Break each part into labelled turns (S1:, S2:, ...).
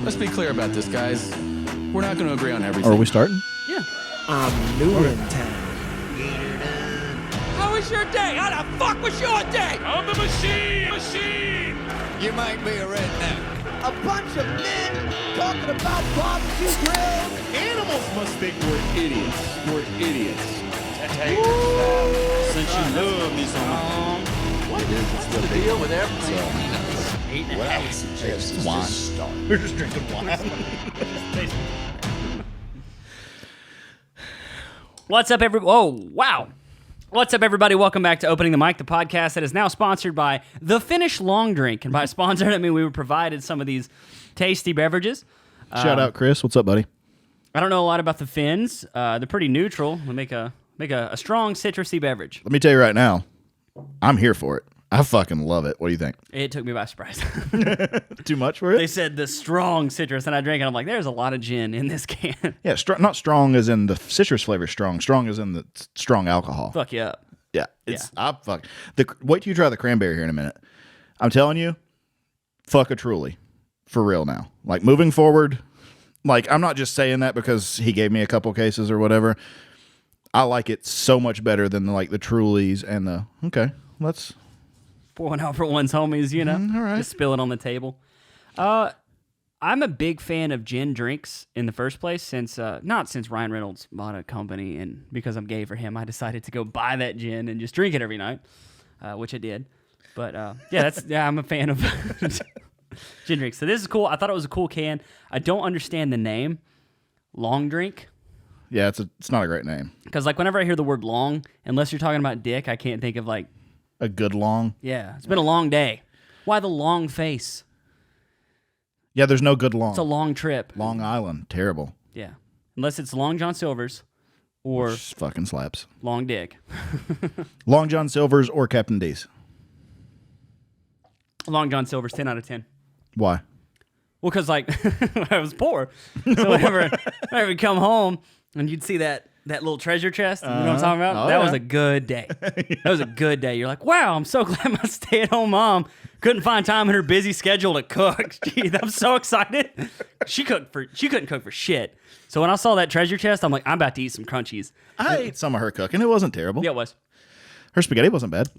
S1: Let's be clear about this, guys. We're not going to agree on everything.
S2: Are we starting?
S3: Yeah.
S4: I'm new in town.
S3: How was your day? How the fuck was your day?
S5: I'm the machine!
S6: You might be a redneck.
S4: A bunch of men talking about barbecue grills.
S5: Animals must think we're idiots. We're idiots.
S7: Since you love me so much.
S6: What is the deal with everything?
S3: 8.5.
S6: Well, I would suggest it's
S2: Wine.
S6: just start.
S2: We're just drinking wine.
S3: What's up, everybody? Oh, wow. What's up, everybody? Welcome back to Opening the Mic, the podcast that is now sponsored by the Finnish Long Drink. And by sponsor, I mean we were provided some of these tasty beverages.
S2: Shout out, Chris. What's up, buddy?
S3: I don't know a lot about the Finns. They're pretty neutral. They make a strong citrusy beverage.
S2: Let me tell you right now, I'm here for it. I fucking love it. What do you think?
S3: It took me by surprise.
S2: Too much for it?
S3: They said the strong citrus, and I drank it. I'm like, there's a lot of gin in this can.
S2: Yeah, not strong as in the citrus flavor strong. Strong as in the strong alcohol.
S3: Fuck you up.
S2: Yeah, wait till you try the cranberry here in a minute. I'm telling you, fuck a Truly. For real now. Like, moving forward, like, I'm not just saying that because he gave me a couple cases or whatever. I like it so much better than, like, the Trulies and the, okay, let's...
S3: Pouring out for one's homies, you know?
S2: all right.
S3: Just spill it on the table. I'm a big fan of gin drinks in the first place, since not since Ryan Reynolds bought a company, and because I'm gay for him, I decided to go buy that gin and just drink it every night, which I did. But I'm a fan of gin drinks. So this is cool. I thought it was a cool can. I don't understand the name, Long Drink.
S2: Yeah, it's not a great name.
S3: Because like whenever I hear the word long, unless you're talking about dick, I can't think of like...
S2: A good long.
S3: Yeah, it's been a long day. Why the long face?
S2: Yeah, there's no good long.
S3: It's a long trip.
S2: Long Island, terrible.
S3: Yeah. Unless it's Long John Silver's or
S2: Just fucking slaps.
S3: Long Dick.
S2: Long John Silver's or Captain D's.
S3: Long John Silver's 10 out of 10.
S2: Why?
S3: Well, because, like, I was poor. So whenever we come home and you'd see that little treasure chest, you know what I'm talking about?
S2: Oh,
S3: That
S2: yeah.
S3: was a good day. That was a good day. You're like, wow, I'm so glad my stay-at-home mom couldn't find time in her busy schedule to cook. Gee, I'm so excited. She couldn't cook for shit. So when I saw that treasure chest, I'm like, I'm about to eat some crunchies.
S2: I ate some of her cooking. It wasn't terrible.
S3: Yeah, it was.
S2: Her spaghetti wasn't bad.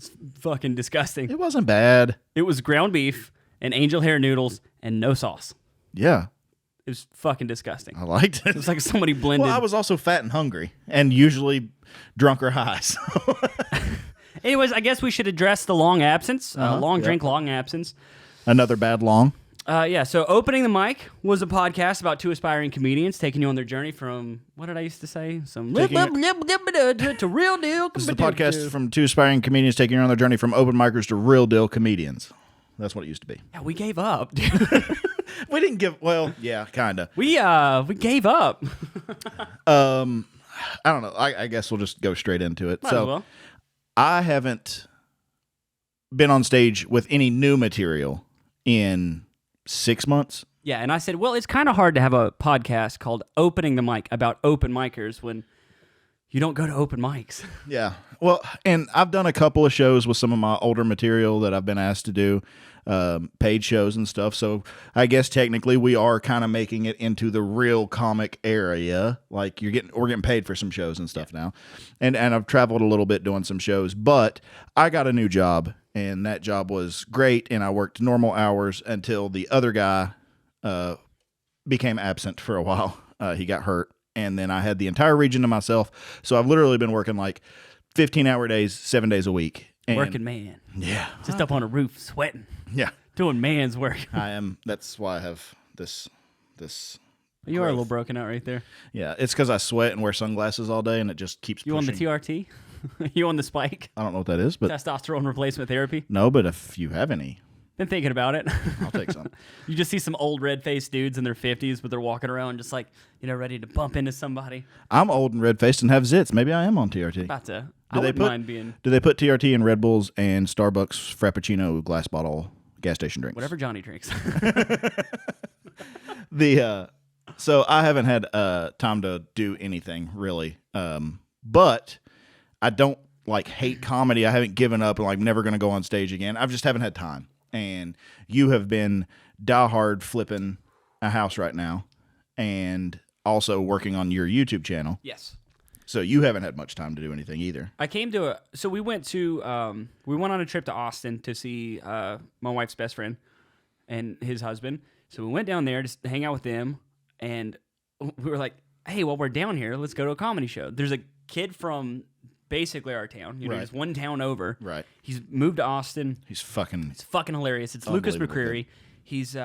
S3: Fucking disgusting.
S2: It wasn't bad.
S3: It was ground beef and angel hair noodles and no sauce.
S2: Yeah,
S3: It was fucking disgusting.
S2: I liked it.
S3: It was like somebody blended.
S2: Well, I was also fat and hungry, and usually drunk or high. So.
S3: Anyways, I guess we should address the long absence. Long
S2: yeah.
S3: drink, long absence.
S2: Another bad long.
S3: So Opening the Mic was a podcast about two aspiring comedians taking you on their journey from, what did I used to say? Some to real deal.
S2: This is the podcast from two aspiring comedians taking you on their journey from open micers to real deal comedians. That's what it used to be.
S3: Yeah, we gave up, dude.
S2: We didn't give. Well, yeah, kind of.
S3: we gave up.
S2: I don't know. I guess we'll just go straight into it.
S3: Might as well.
S2: I haven't been on stage with any new material in 6 months.
S3: Yeah, and I said, well, it's kind of hard to have a podcast called Opening the Mic about open micers when you don't go to open mics.
S2: Yeah. Well, and I've done a couple of shows with some of my older material that I've been asked to do, paid shows and stuff. So I guess technically we are kind of making it into the real comic area. Like we're getting paid for some shows and stuff now. And I've traveled a little bit doing some shows, but I got a new job and that job was great. And I worked normal hours until the other guy, became absent for a while. He got hurt. And then I had the entire region to myself. So I've literally been working like 15-hour days, 7 days a week. And
S3: Working man.
S2: yeah.
S3: Just up on a roof, sweating.
S2: Yeah.
S3: Doing man's work.
S2: I am. That's why I have this.
S3: You are a
S2: growth.
S3: little broken out right there.
S2: Yeah. It's because I sweat and wear sunglasses all day and it just keeps
S3: You on the
S2: pushing.
S3: TRT? You on the spike?
S2: I don't know what that is, but
S3: Testosterone replacement therapy?
S2: no, but if you have any,
S3: Been thinking about it.
S2: I'll take some.
S3: You just see some old red-faced dudes in their 50s, but they're walking around just like, ready to bump into somebody.
S2: I'm old and red-faced and have zits. Maybe I am on TRT.
S3: About to.
S2: Do
S3: I
S2: they
S3: wouldn't
S2: put-
S3: mind being
S2: Do they put TRT in Red Bulls and Starbucks Frappuccino glass bottle gas station drinks?
S3: whatever Johnny drinks.
S2: So I haven't had time to do anything really, but I don't hate comedy. I haven't given up and never going to go on stage again. I just haven't had time. And you have been diehard flipping a house right now and also working on your YouTube channel.
S3: Yes.
S2: So you haven't had much time to do anything either.
S3: I came to so we went on a trip to Austin to see my wife's best friend and his husband. So we went down there just to hang out with them, and we were like, hey, while we're down here, let's go to a comedy show. There's a kid from basically our town,
S2: Right.
S3: just one town over.
S2: Right.
S3: He's moved to Austin.
S2: He's fucking...
S3: It's fucking hilarious. It's Lucas
S2: Unbelievable
S3: McCreary. He's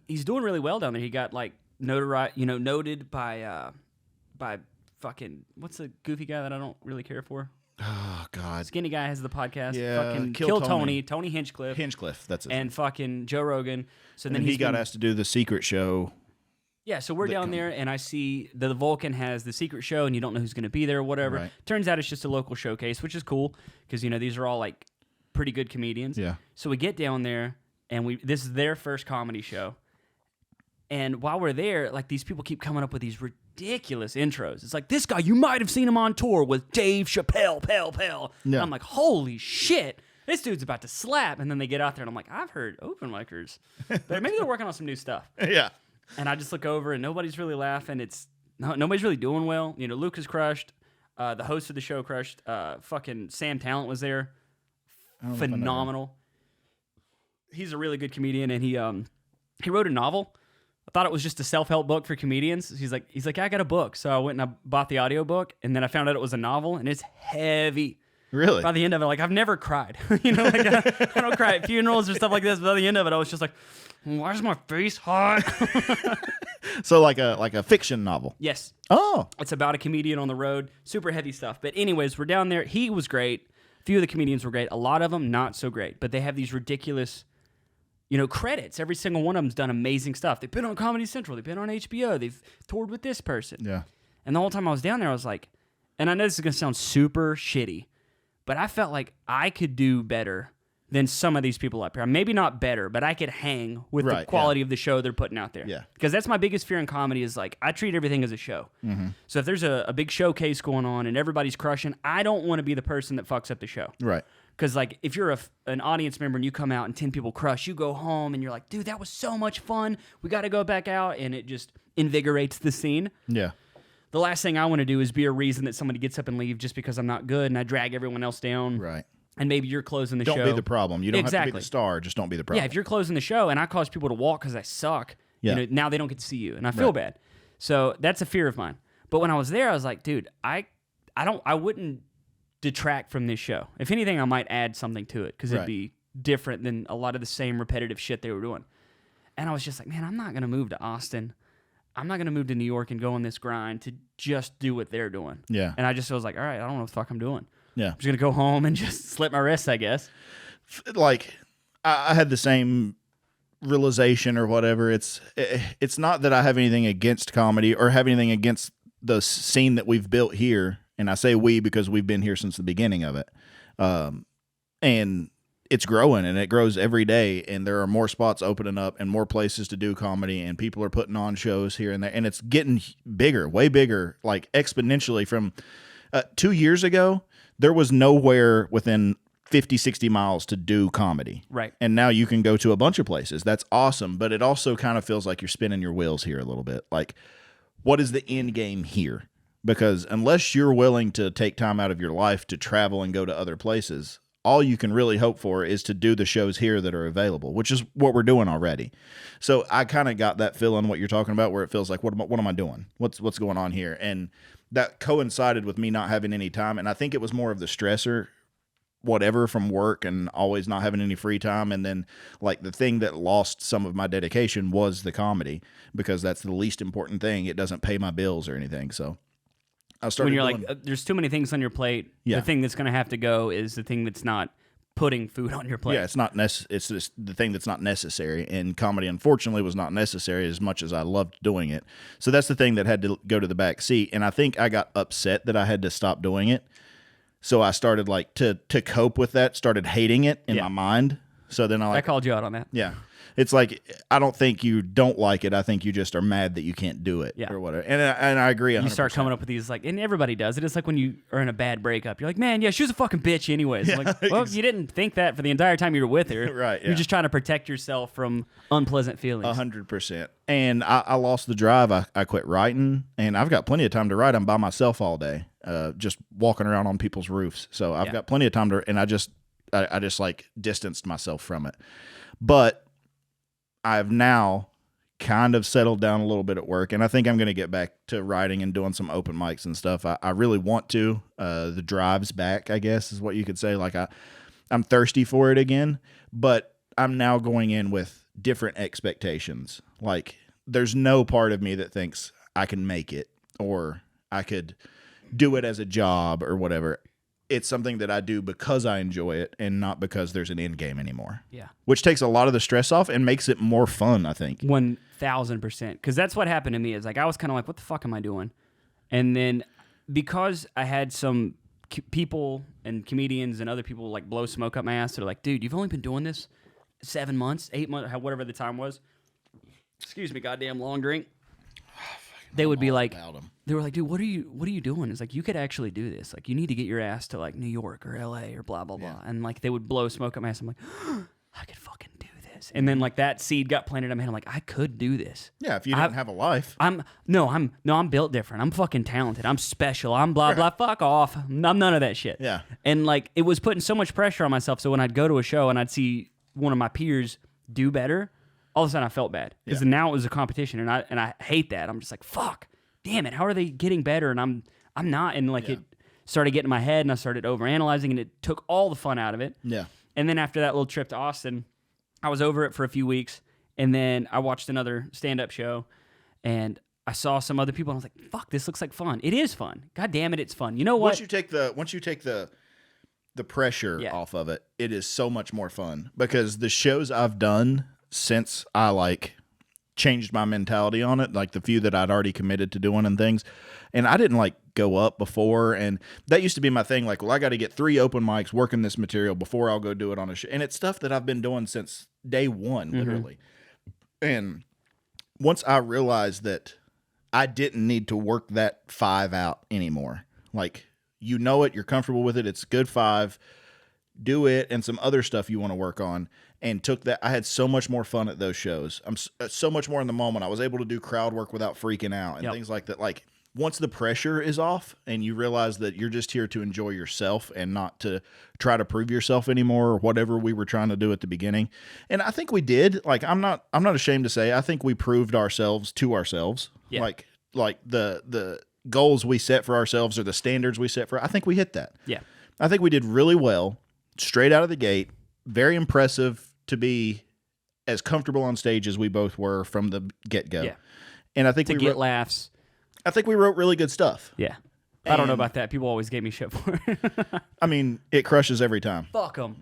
S3: he's doing really well down there. He got like noted by fucking, what's the goofy guy that I don't really care for?
S2: Oh, God.
S3: Skinny guy has the podcast.
S2: Yeah,
S3: Fucking
S2: Kill
S3: Tony
S2: Tony.
S3: Hinchcliffe.
S2: Hinchcliffe, that's it.
S3: And fucking Joe Rogan. So then
S2: And he got asked to do the secret show.
S3: Yeah, so we're down there, and I see the Vulcan has the secret show, and you don't know who's going to be there or whatever.
S2: Right.
S3: Turns out it's just a local showcase, which is cool because these are all like pretty good comedians.
S2: Yeah.
S3: So we get down there, and this is their first comedy show. And while we're there, like these people keep coming up with these ridiculous intros. It's like, this guy, you might have seen him on tour with Dave Chappelle, Pell. And I'm like, holy shit, this dude's about to slap. And then they get out there, and I'm like, I've heard open micers. But maybe they're working on some new stuff.
S2: Yeah.
S3: And I just look over, and nobody's really laughing. Nobody's really doing well. Luke is crushed. The host of the show crushed. Fucking Sam Talent was there. Phenomenal. He's a really good comedian, and he wrote a novel. I thought it was just a self-help book for comedians. He's like, I got a book. So I went and I bought the audiobook, and then I found out it was a novel, and it's heavy.
S2: Really?
S3: By the end of it, like, I've never cried. I don't cry at funerals or stuff like this, but by the end of it, I was just like, why is my face hot?
S2: So like a fiction novel.
S3: Yes.
S2: Oh.
S3: It's about a comedian on the road. Super heavy stuff. But anyways, we're down there. He was great. A few of the comedians were great. A lot of them, not so great. But they have these ridiculous... credits. Every single one of them's done amazing stuff. They've been on Comedy Central. They've been on HBO. They've toured with this person.
S2: Yeah.
S3: And the whole time I was down there, I was like, and I know this is going to sound super shitty, but I felt like I could do better than some of these people up here. Maybe not better, but I could hang with the quality of the show they're putting out there.
S2: Yeah.
S3: Because that's my biggest fear in comedy is like, I treat everything as a show. Mm-hmm. So if there's a big showcase going on and everybody's crushing, I don't want to be the person that fucks up the show.
S2: Right.
S3: Because, like, if you're an audience member and you come out and 10 people crush, you go home and you're like, dude, that was so much fun. We got to go back out. And it just invigorates the scene.
S2: Yeah.
S3: The last thing I want to do is be a reason that somebody gets up and leaves just because I'm not good and I drag everyone else down.
S2: Right.
S3: And maybe you're closing the show.
S2: Don't be the problem. You don't have to
S3: Exactly.
S2: be the star. Just don't be the problem.
S3: Yeah, if you're closing the show and I cause people to walk because I suck,
S2: Yeah.
S3: now they don't get to see you. And I feel bad. So that's a fear of mine. But when I was there, I was like, dude, I wouldn't detract from this show. If anything, I might add something to it because it'd be different than a lot of the same repetitive shit they were doing. And I was just like, man, I'm not going to move to Austin. I'm not going to move to New York and go on this grind to just do what they're doing.
S2: Yeah.
S3: And I just was like, all right, I don't know what the fuck I'm doing.
S2: Yeah.
S3: I'm just going to go home and just slip my wrists, I guess.
S2: Like, I had the same realization or whatever. It's not that I have anything against comedy or have anything against the scene that we've built here. And I say we because we've been here since the beginning of it. And it's growing and it grows every day. And there are more spots opening up and more places to do comedy. And people are putting on shows here and there. And it's getting bigger, way bigger, like exponentially from 2 years ago. There was nowhere within 50, 60 miles to do comedy.
S3: Right.
S2: And now you can go to a bunch of places. That's awesome. But it also kind of feels like you're spinning your wheels here a little bit. Like, what is the end game here? Because unless you're willing to take time out of your life to travel and go to other places, all you can really hope for is to do the shows here that are available, which is what we're doing already. So I kind of got that feeling what you're talking about, where it feels like, what am I doing? What's going on here? And that coincided with me not having any time. And I think it was more of the stressor, whatever, from work and always not having any free time. And then like the thing that lost some of my dedication was the comedy, because that's the least important thing. It doesn't pay my bills or anything. So I started
S3: when you're
S2: doing,
S3: like, there's too many things on your plate.
S2: Yeah.
S3: The thing that's going to have to go is the thing that's not putting food on your plate.
S2: yeah, it's just the thing that's not necessary. And comedy, unfortunately, was not necessary as much as I loved doing it. So that's the thing that had to go to the back seat. And I think I got upset that I had to stop doing it. So I started like to cope with that, started hating it in my mind. So then
S3: I called you out on that.
S2: Yeah. It's like, I don't think you don't like it. I think you just are mad that you can't do it or whatever. And I agree 100%.
S3: You start coming up with these, like, and everybody does it. It's like when you are in a bad breakup. You're like, man, yeah, she was a fucking bitch anyways. I'm like, well, you didn't think that for the entire time you were with her.
S2: Right, yeah.
S3: You're just trying to protect yourself from unpleasant feelings.
S2: 100%. And I lost the drive. I quit writing, and I've got plenty of time to write. I'm by myself all day, just walking around on people's roofs. So I've got plenty of time to, and I just like distanced myself from it. But I've now kind of settled down a little bit at work, and I think I'm going to get back to writing and doing some open mics and stuff. I really want to. The drive's back, I guess, is what you could say. Like I'm thirsty for it again, but I'm now going in with different expectations. Like there's no part of me that thinks I can make it or I could do it as a job or whatever. It's something that I do because I enjoy it and not because there's an end game anymore.
S3: Yeah.
S2: Which takes a lot of the stress off and makes it more fun, I think.
S3: 1,000%. Because that's what happened to me. Is like I was kind of like, what the fuck am I doing? And then because I had some people and comedians and other people like blow smoke up my ass, they're like, dude, you've only been doing this 7 months, 8 months, whatever the time was. Excuse me, goddamn long drink. They would be like, they were like, dude, what are you doing? It's like, you could actually do this. Like, you need to get your ass to like New York or LA or blah, blah, blah. And like, they would blow smoke up my ass. I'm like, I could fucking do this. And then like that seed got planted in my head. I'm like, I could do this.
S2: Yeah. If you didn't have a life.
S3: I'm built different. I'm fucking talented. I'm special. I'm blah, blah, fuck off. I'm none of that shit.
S2: Yeah.
S3: And like, it was putting so much pressure on myself. So when I'd go to a show and I'd see one of my peers do better, all of a sudden I felt bad because now it was a competition and I hate that. I'm just like, fuck. Damn it, how are they getting better? And I'm not. And like it started getting in my head and I started overanalyzing and it took all the fun out of it.
S2: Yeah.
S3: And then after that little trip to Austin, I was over it for a few weeks and then I watched another stand-up show and I saw some other people and I was like, fuck, this looks like fun. It is fun. God damn it, it's fun. You know what?
S2: Once you take the pressure off of it, it is so much more fun because the shows I've done since I like changed my mentality on it, like the few that I'd already committed to doing and things. And I didn't like go up before. And that used to be my thing. Like, well, I got to get 3 open mics working this material before I'll go do it on a show. And it's stuff that I've been doing since day one, literally. And once I realized that I didn't need to work that 5 out anymore, like, you know it, you're comfortable with it, it's a good 5, do it, and some other stuff you want to work on. And took that. I had so much more fun at those shows. I'm so much more in the moment. I was able to do crowd work without freaking out and things like that. Like once the pressure is off and you realize that you're just here to enjoy yourself and not to try to prove yourself anymore or whatever we were trying to do at the beginning. And I think we did. Like I'm not ashamed to say I think we proved ourselves to ourselves. Yeah. Like the goals we set for ourselves or the standards we set for. I think we hit that.
S3: Yeah.
S2: I think we did really well straight out of the gate. Very impressive to be as comfortable on stage as we both were from the get-go. Yeah. And I think
S3: to get laughs.
S2: I think we wrote really good stuff.
S3: Yeah. I don't know about that. People always gave me shit for it.
S2: I mean, it crushes every time.
S3: Fuck them.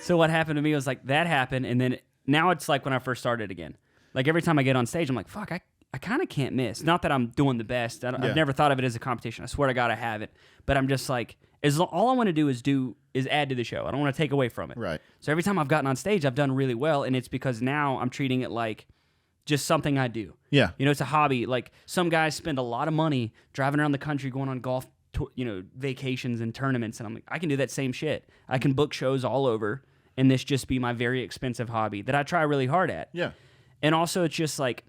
S3: So what happened to me was like that happened, and then now it's like when I first started again. Like every time I get on stage, I'm like, fuck, I kind of can't miss. Not that I'm doing the best. I've never thought of it as a competition. I swear to God I have it. But I'm just like, all I want to do is add to the show. I don't want to take away from it.
S2: Right.
S3: So every time I've gotten on stage, I've done really well, and it's because now I'm treating it like just something I do.
S2: Yeah.
S3: You know, it's a hobby. Like some guys spend a lot of money driving around the country, going on golf, vacations and tournaments, and I'm like, I can do that same shit. I can book shows all over, and this just be my very expensive hobby that I try really hard at.
S2: Yeah.
S3: And also, it's just like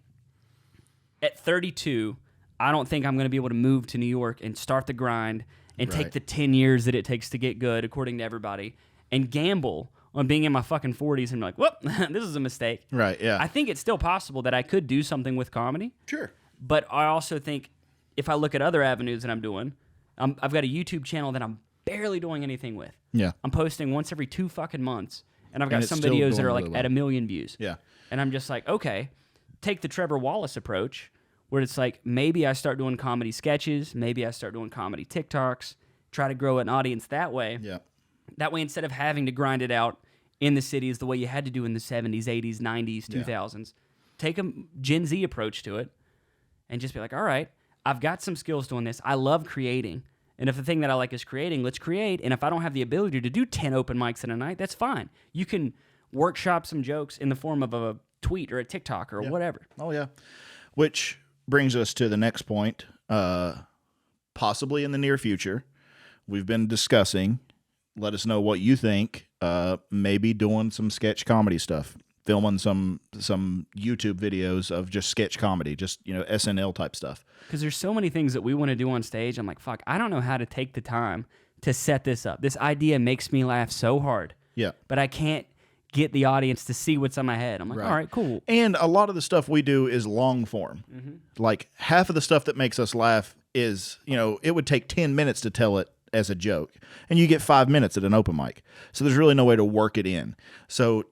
S3: at 32, I don't think I'm going to be able to move to New York and start the grind and take the 10 years that it takes to get good, according to everybody, and gamble on being in my fucking 40s and be like, whoop, this is a mistake.
S2: Right, yeah.
S3: I think it's still possible that I could do something with comedy.
S2: Sure.
S3: But I also think if I look at other avenues that I'm doing, I've got a YouTube channel that I'm barely doing anything with.
S2: Yeah.
S3: I'm posting once every 2 fucking months, and I've got some videos that are like
S2: really well.
S3: at 1 million views.
S2: Yeah.
S3: And I'm just like, okay, take the Trevor Wallace approach, where it's like maybe I start doing comedy sketches, maybe I start doing comedy TikToks, try to grow an audience that way.
S2: Yeah.
S3: That way, instead of having to grind it out in the cities the way you had to do in the 70s, 80s, 90s, 2000s, take a Gen Z approach to it and just be like, all right, I've got some skills doing this. I love creating. And if the thing that I like is creating, let's create. And if I don't have the ability to do 10 open mics in a night, that's fine. You can workshop some jokes in the form of a tweet or a TikTok or whatever.
S2: Oh, yeah. Which brings us to the next point. Possibly in the near future, we've been discussing, let us know what you think, maybe doing some sketch comedy stuff, filming some YouTube videos of just sketch comedy, just, SNL type stuff.
S3: Because there's so many things that we want to do on stage. I'm like, fuck, I don't know how to take the time to set this up. This idea makes me laugh so hard.
S2: Yeah.
S3: But I can't get the audience to see what's on my head. I'm like, all right, cool.
S2: And a lot of the stuff we do is long form. Like half of the stuff that makes us laugh is, it would take 10 minutes to tell it as a joke, and you get 5 minutes at an open mic. So there's really no way to work it in. So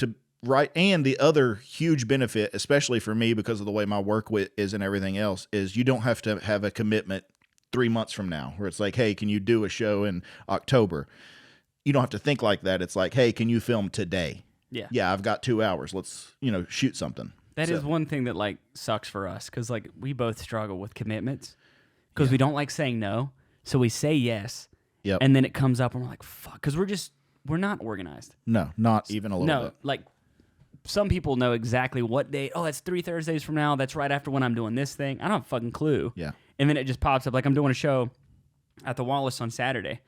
S2: and the other huge benefit, especially for me because of the way my work is and everything else, is you don't have to have a commitment 3 months from now where it's like, hey, can you do a show in October? You don't have to think like that. It's like, hey, can you film today? Yeah, I've got 2 hours. Let's, shoot something.
S3: That is one thing that like sucks for us because like we both struggle with commitments because we don't like saying no. So we say yes.
S2: Yep.
S3: And then it comes up and we're like, fuck, because we're not organized.
S2: No, not even a little bit.
S3: No, like some people know exactly what date. Oh, that's 3 Thursdays from now. That's right after when I'm doing this thing. I don't have a fucking clue.
S2: Yeah.
S3: And then it just pops up. Like I'm doing a show at the Wallace on Saturday.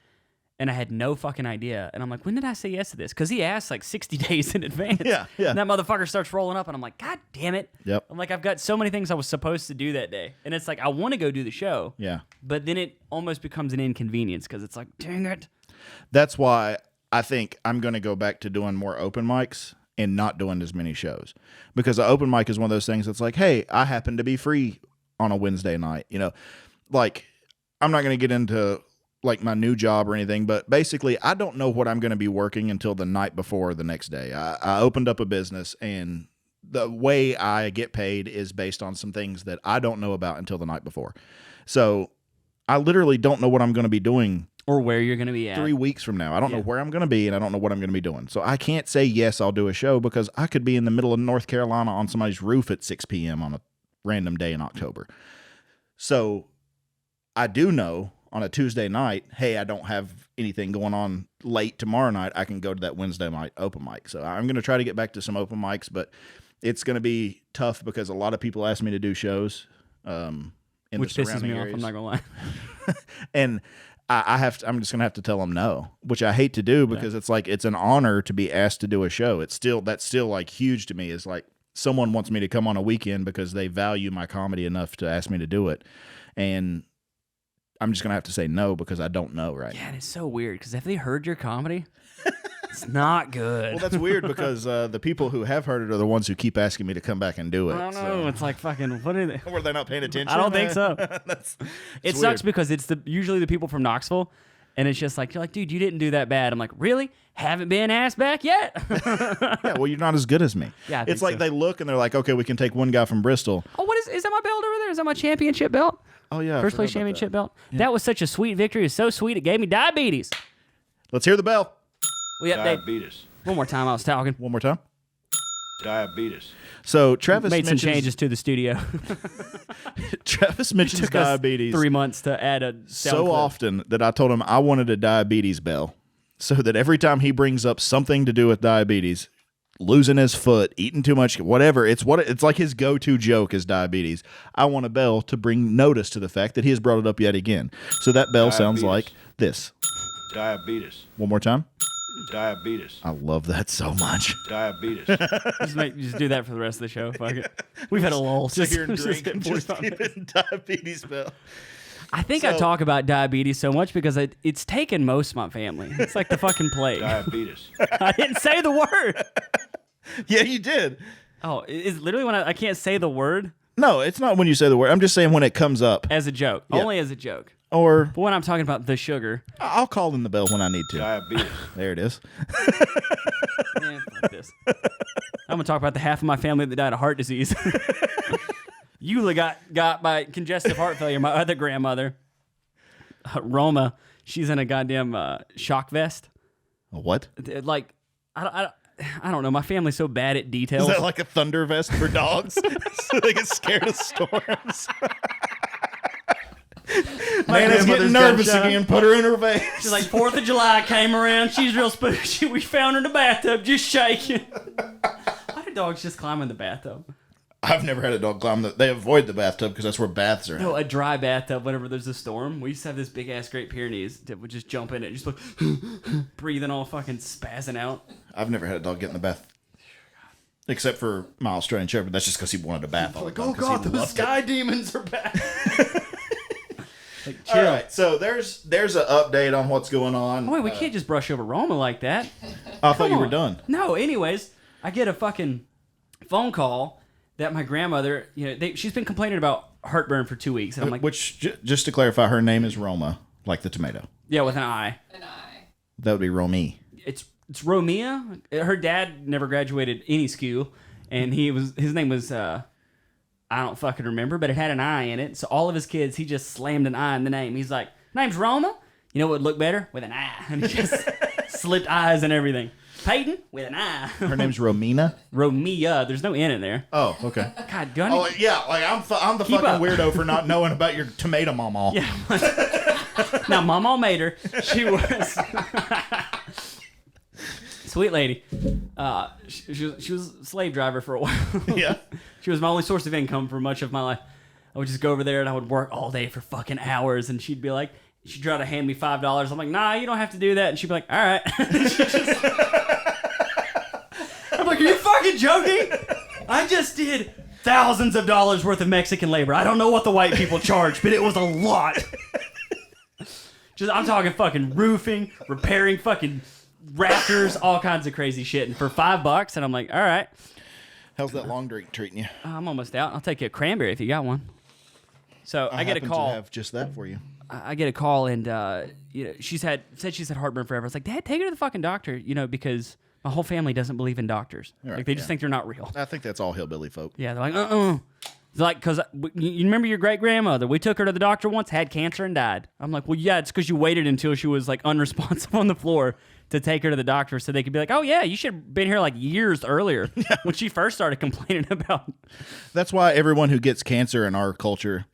S3: And I had no fucking idea. And I'm like, when did I say yes to this? Because he asked like 60 days in advance.
S2: Yeah.
S3: And that motherfucker starts rolling up. And I'm like, God damn it.
S2: Yep.
S3: I'm like, I've got so many things I was supposed to do that day. And it's like, I want to go do the show.
S2: Yeah.
S3: But then it almost becomes an inconvenience because it's like, dang it.
S2: That's why I think I'm going to go back to doing more open mics and not doing as many shows. Because an open mic is one of those things that's like, hey, I happen to be free on a Wednesday night. Like, I'm not going to get into like my new job or anything, but basically I don't know what I'm going to be working until the night before the next day. I opened up a business, and the way I get paid is based on some things that I don't know about until the night before. So I literally don't know what I'm going to be doing
S3: or where you're going to be at
S2: 3 weeks from now. I don't know where I'm going to be, and I don't know what I'm going to be doing. So I can't say, yes, I'll do a show, because I could be in the middle of North Carolina on somebody's roof at 6 p.m. on a random day in October. So I do know on a Tuesday night, hey, I don't have anything going on late tomorrow night. I can go to that Wednesday night open mic. So I'm going to try to get back to some open mics, but it's going to be tough because a lot of people ask me to do shows in
S3: which
S2: the
S3: pisses
S2: surrounding
S3: me
S2: areas.
S3: off, I'm not going to lie.
S2: And I'm just going to have to tell them no, which I hate to do because it's like, it's an honor to be asked to do a show. That's still like huge to me. It's like someone wants me to come on a weekend because they value my comedy enough to ask me to do it. And I'm just going to have to say no because I don't know, right?
S3: Yeah, and it's so weird because have they heard your comedy? It's not good.
S2: Well, that's weird because the people who have heard it are the ones who keep asking me to come back and do it.
S3: I don't know.
S2: So.
S3: It's like fucking, what are they?
S2: Were they not paying attention?
S3: I don't think so. It sucks
S2: weird.
S3: because it's usually the people from Knoxville, and it's just like, you're like, dude, you didn't do that bad. I'm like, really? Haven't been asked back yet?
S2: Yeah, well, you're not as good as me.
S3: Yeah, I
S2: it's
S3: think
S2: like
S3: so.
S2: they look and they're like, okay, we can take one guy from Bristol.
S3: Oh, what is that my belt over there? Is that my championship belt?
S2: Oh, yeah. I
S3: First place
S2: forgot about
S3: championship belt? That was such a sweet victory. It was so sweet, it gave me diabetes.
S2: that. Let's hear the bell.
S3: We update.
S7: Diabetes.
S3: One more time, I was talking.
S2: One more time.
S7: Diabetes.
S2: So Travis
S3: Made some
S2: mentions,
S3: changes to the studio.
S2: Travis mentions
S3: Took us
S2: diabetes
S3: 3 months to add a sound
S2: so
S3: clip.
S2: often that I told him I wanted a diabetes bell, so that every time he brings up something to do with diabetes, losing his foot, eating too much, whatever, it's like his go-to joke is diabetes. I want a bell to bring notice to the fact that he has brought it up yet again. So that bell sounds like this.
S7: Diabetes.
S2: One more time.
S7: Diabetes.
S2: I love that so much.
S7: Diabetes.
S3: Just do that for the rest of the show. Fuck it. We've had a lull.
S2: Sit here and
S3: Just
S2: drink
S3: hit
S2: and just
S3: 45
S2: keep
S3: minutes.
S2: it diabetes bell.
S3: I think I talk about diabetes so much because it's taken most of my family. It's like the fucking plague.
S7: Diabetes.
S3: I didn't say the word.
S2: Yeah, you did.
S3: Oh, is literally when I can't say the word
S2: No, it's not when you say the word. I'm just saying when it comes up.
S3: as a joke.
S2: Yeah.
S3: Only as a joke.
S2: Or
S3: But when I'm talking about the sugar,
S2: I'll call in the bell when I need to.
S7: Diabetes.
S2: There it is.
S3: fuck this. I'm gonna talk about the half of my family that died of heart disease. Eula got by congestive heart failure. My other grandmother, Roma, she's in a goddamn shock vest.
S2: A what?
S3: Like I don't know. My family's so bad at details.
S2: Is that like a thunder vest for dogs? So they get scared of storms? Nana's getting nervous again. Put her in her vase.
S3: She's like, 4th of July came around. She's real spooky. We found her in the bathtub just shaking. Why do dogs just climb in the bathtub?
S2: I've never had a dog climb. They avoid the bathtub because that's where baths are.
S3: No, a dry bathtub whenever there's a storm. We used to have this big-ass Great Pyrenees that would just jump in it and just like breathing all fucking spazzing out.
S2: I've never had a dog get in the bath. Except for my Australian Shepherd. That's just because he wanted a bath all the time.
S3: Oh, God, the sky demons are back. Like,
S2: All right, so there's an update on what's going on.
S3: Oh, wait, we can't just brush over Roma like that.
S2: I thought you were done.
S3: No, anyways, I get a fucking phone call that my grandmother, she's been complaining about heartburn for 2 weeks. And I'm like,
S2: just to clarify, her name is Roma, like the tomato.
S3: Yeah, with an I.
S2: That would be Romy.
S3: It's Romia. Her dad never graduated any school, and his name was I don't fucking remember, but it had an I in it. So all of his kids, he just slammed an I in the name. He's like, name's Roma. You know what would look better? With an I. And he just slipped I's and everything. Peyton with an I.
S2: Her name's Romina?
S3: Romia. There's no N in there.
S2: Oh, okay.
S3: God, do I need...
S2: Oh, yeah. Like I'm the
S3: Keep
S2: fucking
S3: up.
S2: weirdo for not knowing about your tomato mama.
S3: Yeah. Now, Mama made her. She was... Sweet lady. She was a slave driver for a while.
S2: Yeah.
S3: She was my only source of income for much of my life. I would just go over there and I would work all day for fucking hours, and she'd be like, she'd try to hand me $5. I'm like, nah, you don't have to do that. And she'd be like, all right. I'm like, are you fucking joking? I just did thousands of dollars worth of Mexican labor. I don't know what the white people charge, but it was a lot. I'm talking fucking roofing, repairing fucking rafters, all kinds of crazy shit. And for $5, and I'm like, all right.
S2: How's that long drink treating you?
S3: I'm almost out. I'll take you a cranberry if you got one. So I get a call.
S2: I have just that for you.
S3: I get a call, and she's had heartburn forever. I was like, Dad, take her to the fucking doctor, because my whole family doesn't believe in doctors.
S2: Right,
S3: like they just think they're not real.
S2: I think that's all hillbilly folk.
S3: Yeah, they're like, It's like, because you remember your great grandmother? We took her to the doctor once, had cancer, and died. I'm like, well, yeah, it's because you waited until she was like unresponsive on the floor to take her to the doctor, so they could be like, oh yeah, you should have been here like years earlier when she first started complaining about.
S2: That's why everyone who gets cancer in our culture,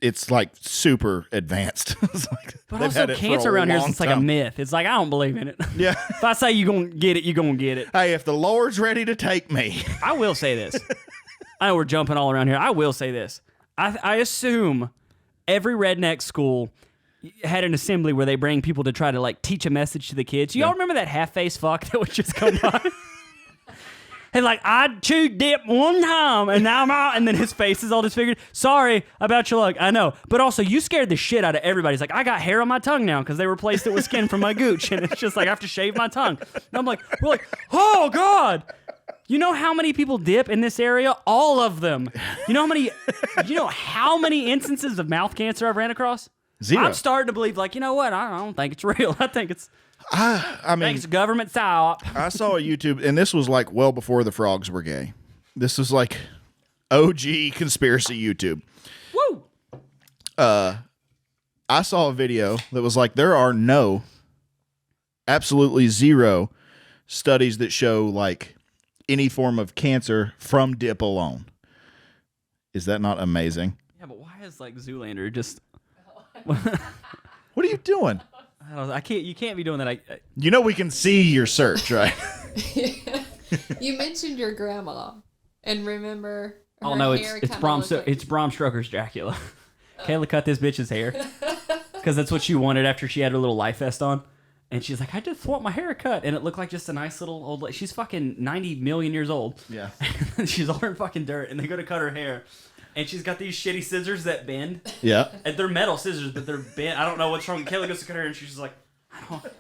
S2: it's like super advanced. It's like,
S3: But
S2: they've
S3: also,
S2: had it for
S3: cancer
S2: a
S3: around here
S2: long
S3: is like a
S2: time.
S3: myth. It's like, I don't believe in it.
S2: Yeah.
S3: If I say you're going to get it, you're going to get it.
S2: Hey, if the Lord's ready to take me.
S3: I will say this. I know we're jumping all around here. I will say this. I assume every redneck school had an assembly where they bring people to try to like teach a message to the kids. Y'all remember that half-faced fuck that would just come by? And like, I chewed dip one time and now I'm out. And then his face is all disfigured. Sorry about your luck. I know. But also, you scared the shit out of everybody. He's like, I got hair on my tongue now because they replaced it with skin from my gooch. And it's just like, I have to shave my tongue. And I'm like, we're like, oh God. You know how many people dip in this area? All of them. You know how many instances of mouth cancer I've ran across?
S2: 0.
S3: I'm starting to believe, like, you know what? I don't think it's real. I think it's
S2: I mean,
S3: it's government psyop.
S2: I saw a YouTube, and this was like well before the frogs were gay. This was like OG conspiracy YouTube.
S3: Woo!
S2: I saw a video that was like, there are absolutely 0 studies that show like any form of cancer from dip alone. Is that not amazing?
S3: Yeah, but why is like Zoolander just?
S2: What are you doing?
S3: I don't know. You can't be doing that.
S2: You know we can see your search, right?
S8: You mentioned your grandma, and remember.
S3: Oh
S8: her
S3: no,
S8: hair
S3: it's
S8: kinda
S3: Bram.
S8: looked like-
S3: It's Bram Stoker's Dracula. Kayla cut this bitch's hair because that's what she wanted after she had her little life vest on, and she's like, I just want my hair cut, and it looked like just a nice little old. She's fucking 90 million years old.
S2: Yeah.
S3: She's all in fucking dirt, and they go to cut her hair. And she's got these shitty scissors that bend.
S2: Yeah.
S3: And they're metal scissors, but they're bent. I don't know what's wrong. Kayla goes to cut her, and she's just like,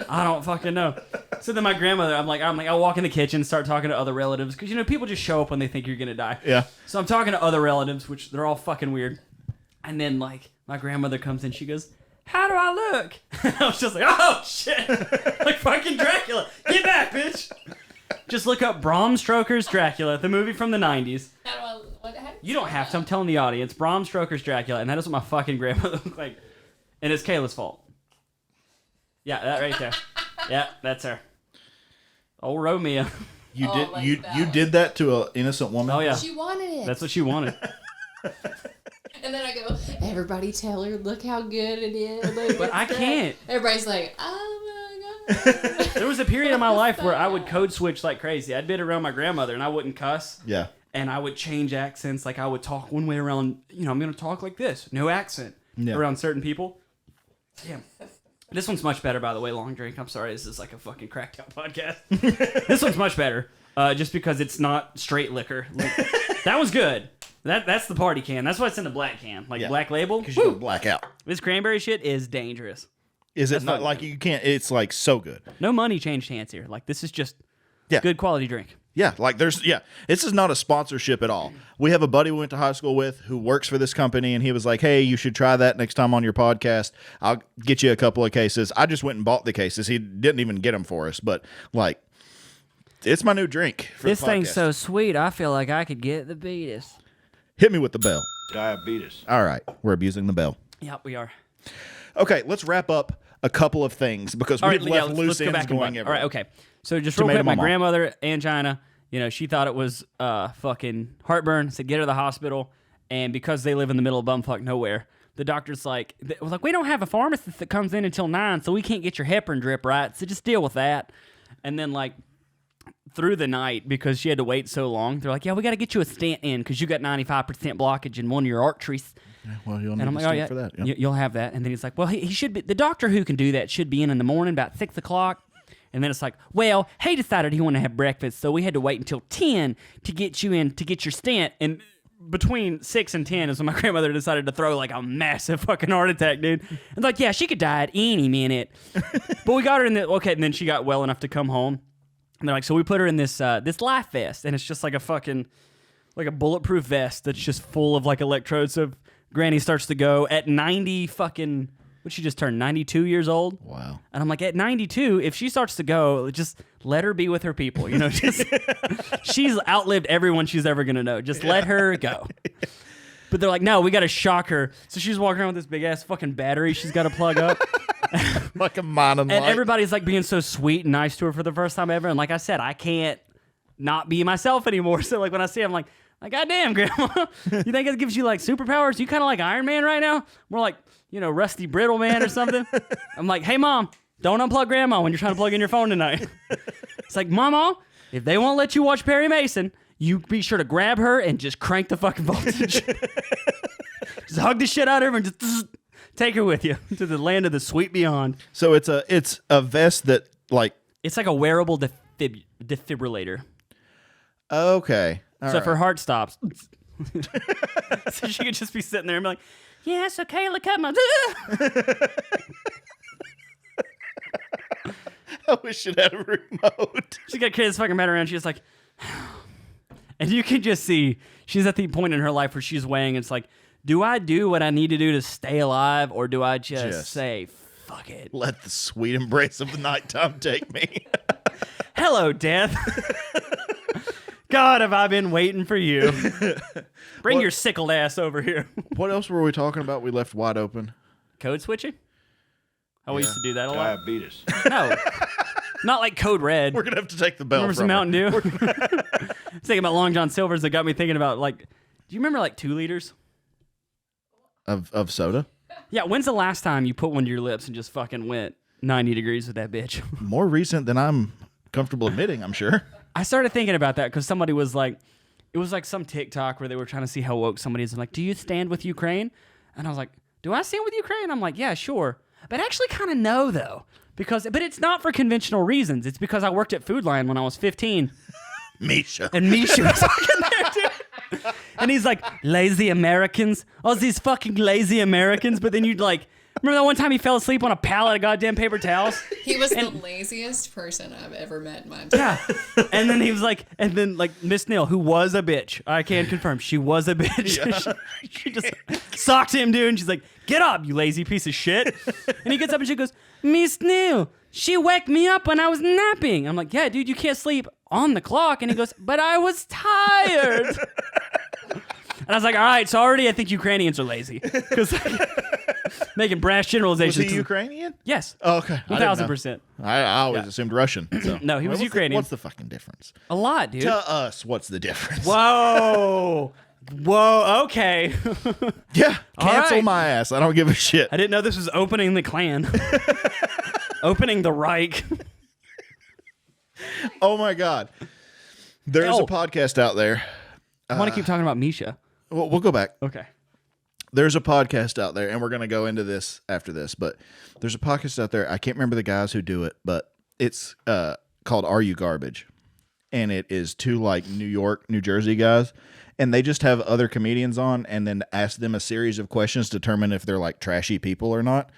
S3: I don't fucking know. So then my grandmother, I'm like, I walk in the kitchen, start talking to other relatives, because people just show up when they think you're gonna die.
S2: Yeah.
S3: So I'm talking to other relatives, which they're all fucking weird. And then like my grandmother comes in, she goes, how do I look? And I was just like, oh shit, like fucking Dracula, get back, bitch. Just look up Bram Stoker's Dracula, the movie from the 90s.
S8: How do
S3: You don't have to. I'm telling the audience. Bram Stoker's Dracula, and that is what my fucking grandmother looked like. And it's Kayla's fault. Yeah, that right there. Yeah, that's her. Old Romeo.
S2: You did that to an innocent woman?
S3: Oh yeah,
S8: She wanted it.
S3: that's what she wanted.
S8: And then I go, everybody tell her, look how good it is. Look,
S3: But I can't.
S8: Everybody's like, oh my God.
S3: There was a period in my life where I would code switch like crazy. I'd been around my grandmother and I wouldn't cuss.
S2: Yeah.
S3: And I would change accents. Like I would talk one way around, I'm going to talk like this. No accent around certain people. Damn. This one's much better, by the way, long drink. I'm sorry, this is like a fucking cracked out podcast. This one's much better, just because it's not straight liquor. Like, that was good. That's the party can. That's why it's in the black can, like Black Label.
S2: Because you go black out.
S3: This cranberry shit is dangerous.
S2: Is it not like you can't? It's like so good.
S3: No money changed hands here. Like this is just
S2: Yeah.
S3: good quality drink.
S2: Yeah, like this is not a sponsorship at all. We have a buddy we went to high school with who works for this company, and he was like, hey, you should try that next time on your podcast. I'll get you a couple of cases. I just went and bought the cases. He didn't even get them for us, but like, it's my new drink for
S3: This
S2: the
S3: thing's
S2: podcast.
S3: so sweet, I feel like I could get the beatus.
S2: Hit me with the bell.
S7: Diabetes.
S2: All right, we're abusing the bell.
S3: Yep, we are.
S2: Okay, let's wrap up a couple of things because we've left loose ends going everywhere.
S3: All right, okay. So just
S2: Tomato
S3: real quick, my
S2: mama.
S3: grandmother, angina, she thought it was fucking heartburn, said get her to the hospital, and because they live in the middle of bumfuck nowhere, the doctor's like, we don't have a pharmacist that comes in until 9, so we can't get your heparin drip right, so just deal with that. And then, like, through the night, because she had to wait so long, they're like, yeah, we got to get you a stent in because you got 95% blockage in one of your arteries.
S2: Well, you'll need
S3: And I'm
S2: a
S3: like, oh
S2: stamp
S3: yeah,
S2: for that. Yeah.
S3: you'll have that. And then he's like, well, he should be, the doctor who can do that should be in the morning about 6 o'clock. And then it's like, well, he decided he wanted to have breakfast, so we had to wait until 10 to get you in to get your stent. And between 6 and 10 is when my grandmother decided to throw like a massive fucking heart attack, dude. And like, yeah, she could die at any minute. But we got her in and then she got well enough to come home. And they're like, so we put her in this life vest, and it's just like a fucking, like a bulletproof vest that's just full of like electrodes. So Granny starts to go at 90 fucking, what she just turned, 92 years old?
S2: Wow.
S3: And I'm like, at 92, if she starts to go, just let her be with her people. Just she's outlived everyone she's ever going to know. Just let her go. But they're like, no, we got to shock her. So she's walking around with this big ass fucking battery she's got to plug up.
S2: Like a mining
S3: And
S2: light.
S3: everybody's like being so sweet and nice to her for the first time ever. And like I said, I can't not be myself anymore. So like when I see her, I'm like, goddamn, Grandma, you think it gives you like superpowers? You kind of like Iron Man right now? More like, Rusty Brittle Man or something. I'm like, hey, Mom, don't unplug Grandma when you're trying to plug in your phone tonight. It's like, Mama, if they won't let you watch Perry Mason, you be sure to grab her and just crank the fucking voltage. Just hug the shit out of her and just take her with you to the land of the sweet beyond.
S2: So it's a vest that like.
S3: It's like a wearable defibrillator.
S2: Okay. All
S3: So if
S2: right.
S3: her heart stops, so she could just be sitting there and be like, yeah, so Kayla cut my...
S2: I wish it had a remote.
S3: She got Kayla's fucking head around. She's like... And you can just see she's at the point in her life where she's weighing. It's like, do I do what I need to do to stay alive, or do I just say, fuck it?
S2: Let the sweet embrace of the nighttime take me.
S3: Hello, death. God, have I been waiting for you. Bring your sickled ass over here.
S2: What else were we talking about? We left wide open.
S3: Code switching? Oh, we used to do that a lot.
S7: Diabetes.
S3: No. Not like Code Red.
S2: We're gonna have to take the bell
S3: Remember some
S2: from her.
S3: Mountain Dew? I was thinking about Long John Silver's that got me thinking about, like, do you remember, like, 2 liters?
S2: Of soda.
S3: Yeah, when's the last time you put one to your lips and just fucking went 90 degrees with that bitch?
S2: More recent than I'm comfortable admitting, I'm sure.
S3: I started thinking about that because somebody was like, it was like some TikTok where they were trying to see how woke somebody is. I'm like, do you stand with Ukraine? And I was like, do I stand with Ukraine? I'm like, yeah, sure. But I actually kind of know, though. But it's not for conventional reasons. It's because I worked at Food Lion when I was 15.
S2: Misha.
S3: And Misha was fucking there, dude. And he's like, lazy Americans. Oh, these fucking lazy Americans. But then you'd like, remember that one time he fell asleep on a pallet of goddamn paper towels?
S8: He was the laziest person I've ever met in my entire life.
S3: Yeah. And then he was like, Miss Neal, who was a bitch. I can confirm she was a bitch. Yeah. she just socked him, dude. And she's like, get up, you lazy piece of shit. And he gets up and she goes, Miss Neal, she waked me up when I was napping. I'm like, yeah, dude, you can't sleep on the clock. And he goes, but I was tired. And I was like, all right, so already I think Ukrainians are lazy. Because making brash generalizations.
S2: Was he Ukrainian?
S3: Yes.
S2: Oh, okay.
S3: 1,000%.
S2: I always assumed Russian. So.
S3: No, he was Ukrainian.
S2: What's the fucking difference?
S3: A lot, dude.
S2: To us, what's the difference?
S3: Whoa. Whoa, okay.
S2: Yeah, cancel
S3: right.
S2: my ass. I don't give a shit.
S3: I didn't know this was opening the Klan. Opening the Reich.
S2: Oh my God. There's a podcast out there.
S3: I want to keep talking about Misha.
S2: Well, we'll go back.
S3: Okay.
S2: There's a podcast out there, and we're going to go into this after this, but there's a podcast out there. I can't remember the guys who do it, but it's called Are You Garbage? And it is two like New York, New Jersey guys, and they just have other comedians on and then ask them a series of questions to determine if they're like trashy people or not.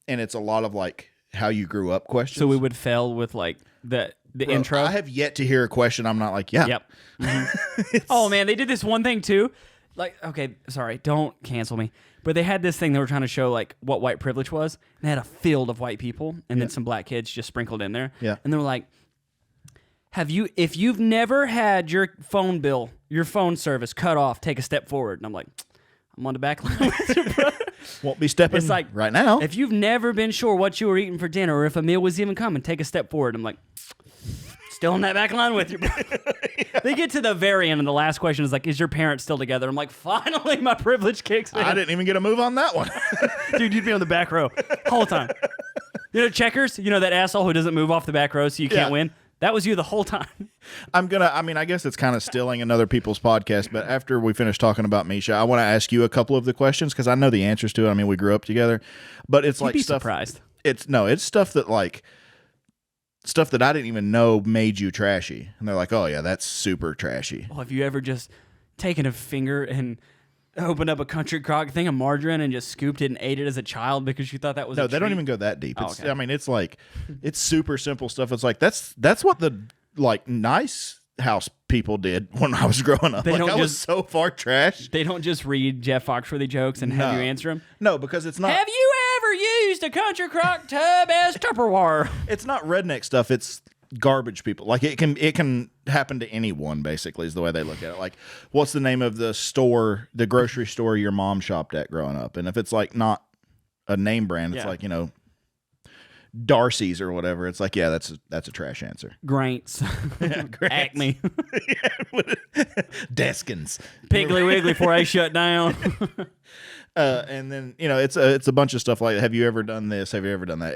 S2: And it's a lot of like how you grew up questions.
S3: So we would fail with like the intro.
S2: I have yet to hear a question I'm not like, yeah.
S3: Yep. Oh man, they did this one thing too. Like, okay, sorry, don't cancel me. But they had this thing they were trying to show like what white privilege was. And they had a field of white people and then some black kids just sprinkled in there.
S2: Yeah.
S3: And they were like, if you've never had your phone bill, your phone service cut off, take a step forward. And I'm like, I'm on the back line with you, brother.
S2: Won't be stepping
S3: It's like,
S2: right now.
S3: If you've never been sure what you were eating for dinner or if a meal was even coming, take a step forward. I'm like, still on that back line with you, bro. They get to the very end, and the last question is like, is your parents still together? I'm like, finally, my privilege kicks in.
S2: I didn't even get a move on that one.
S3: Dude, you'd be on the back row whole time. You know, checkers? You know that asshole who doesn't move off the back row so you can't win? That was you the whole time.
S2: I guess it's kind of stealing another people's podcast, but after we finish talking about Misha, I want to ask you a couple of the questions because I know the answers to it. I mean, we grew up together, but it's
S3: You'd
S2: like
S3: be
S2: stuff.
S3: surprised.
S2: It's stuff that like stuff that I didn't even know made you trashy, and they're like, oh yeah, that's super trashy.
S3: Well, have you ever just taken a finger and opened up a country crock thing of margarine and just scooped it and ate it as a child because you thought that was
S2: No,
S3: a
S2: they don't
S3: treat?
S2: even go that deep.
S3: Oh,
S2: It's,
S3: okay.
S2: I mean, it's like it's super simple stuff. It's like that's what the like nice house people did when I was growing up.
S3: They
S2: Like,
S3: don't
S2: I was
S3: just-
S2: so far trash.
S3: They don't just read Jeff Foxworthy jokes and have
S2: No.
S3: you answer them.
S2: No, because it's not.
S3: Have you ever used a country crock tub as Tupperware?
S2: It's not redneck stuff. It's garbage people. Like it can happen to anyone. Basically, is the way they look at it. Like, what's the name of the store, the grocery store your mom shopped at growing up? And if it's like not a name brand, it's
S3: Yeah.
S2: like Darcy's or whatever. It's like, yeah, that's a trash answer.
S3: Graints. Acme.
S2: Deskins.
S3: Piggly Wiggly before I shut down.
S2: And then it's a bunch of stuff like, have you ever done this? Have you ever done that?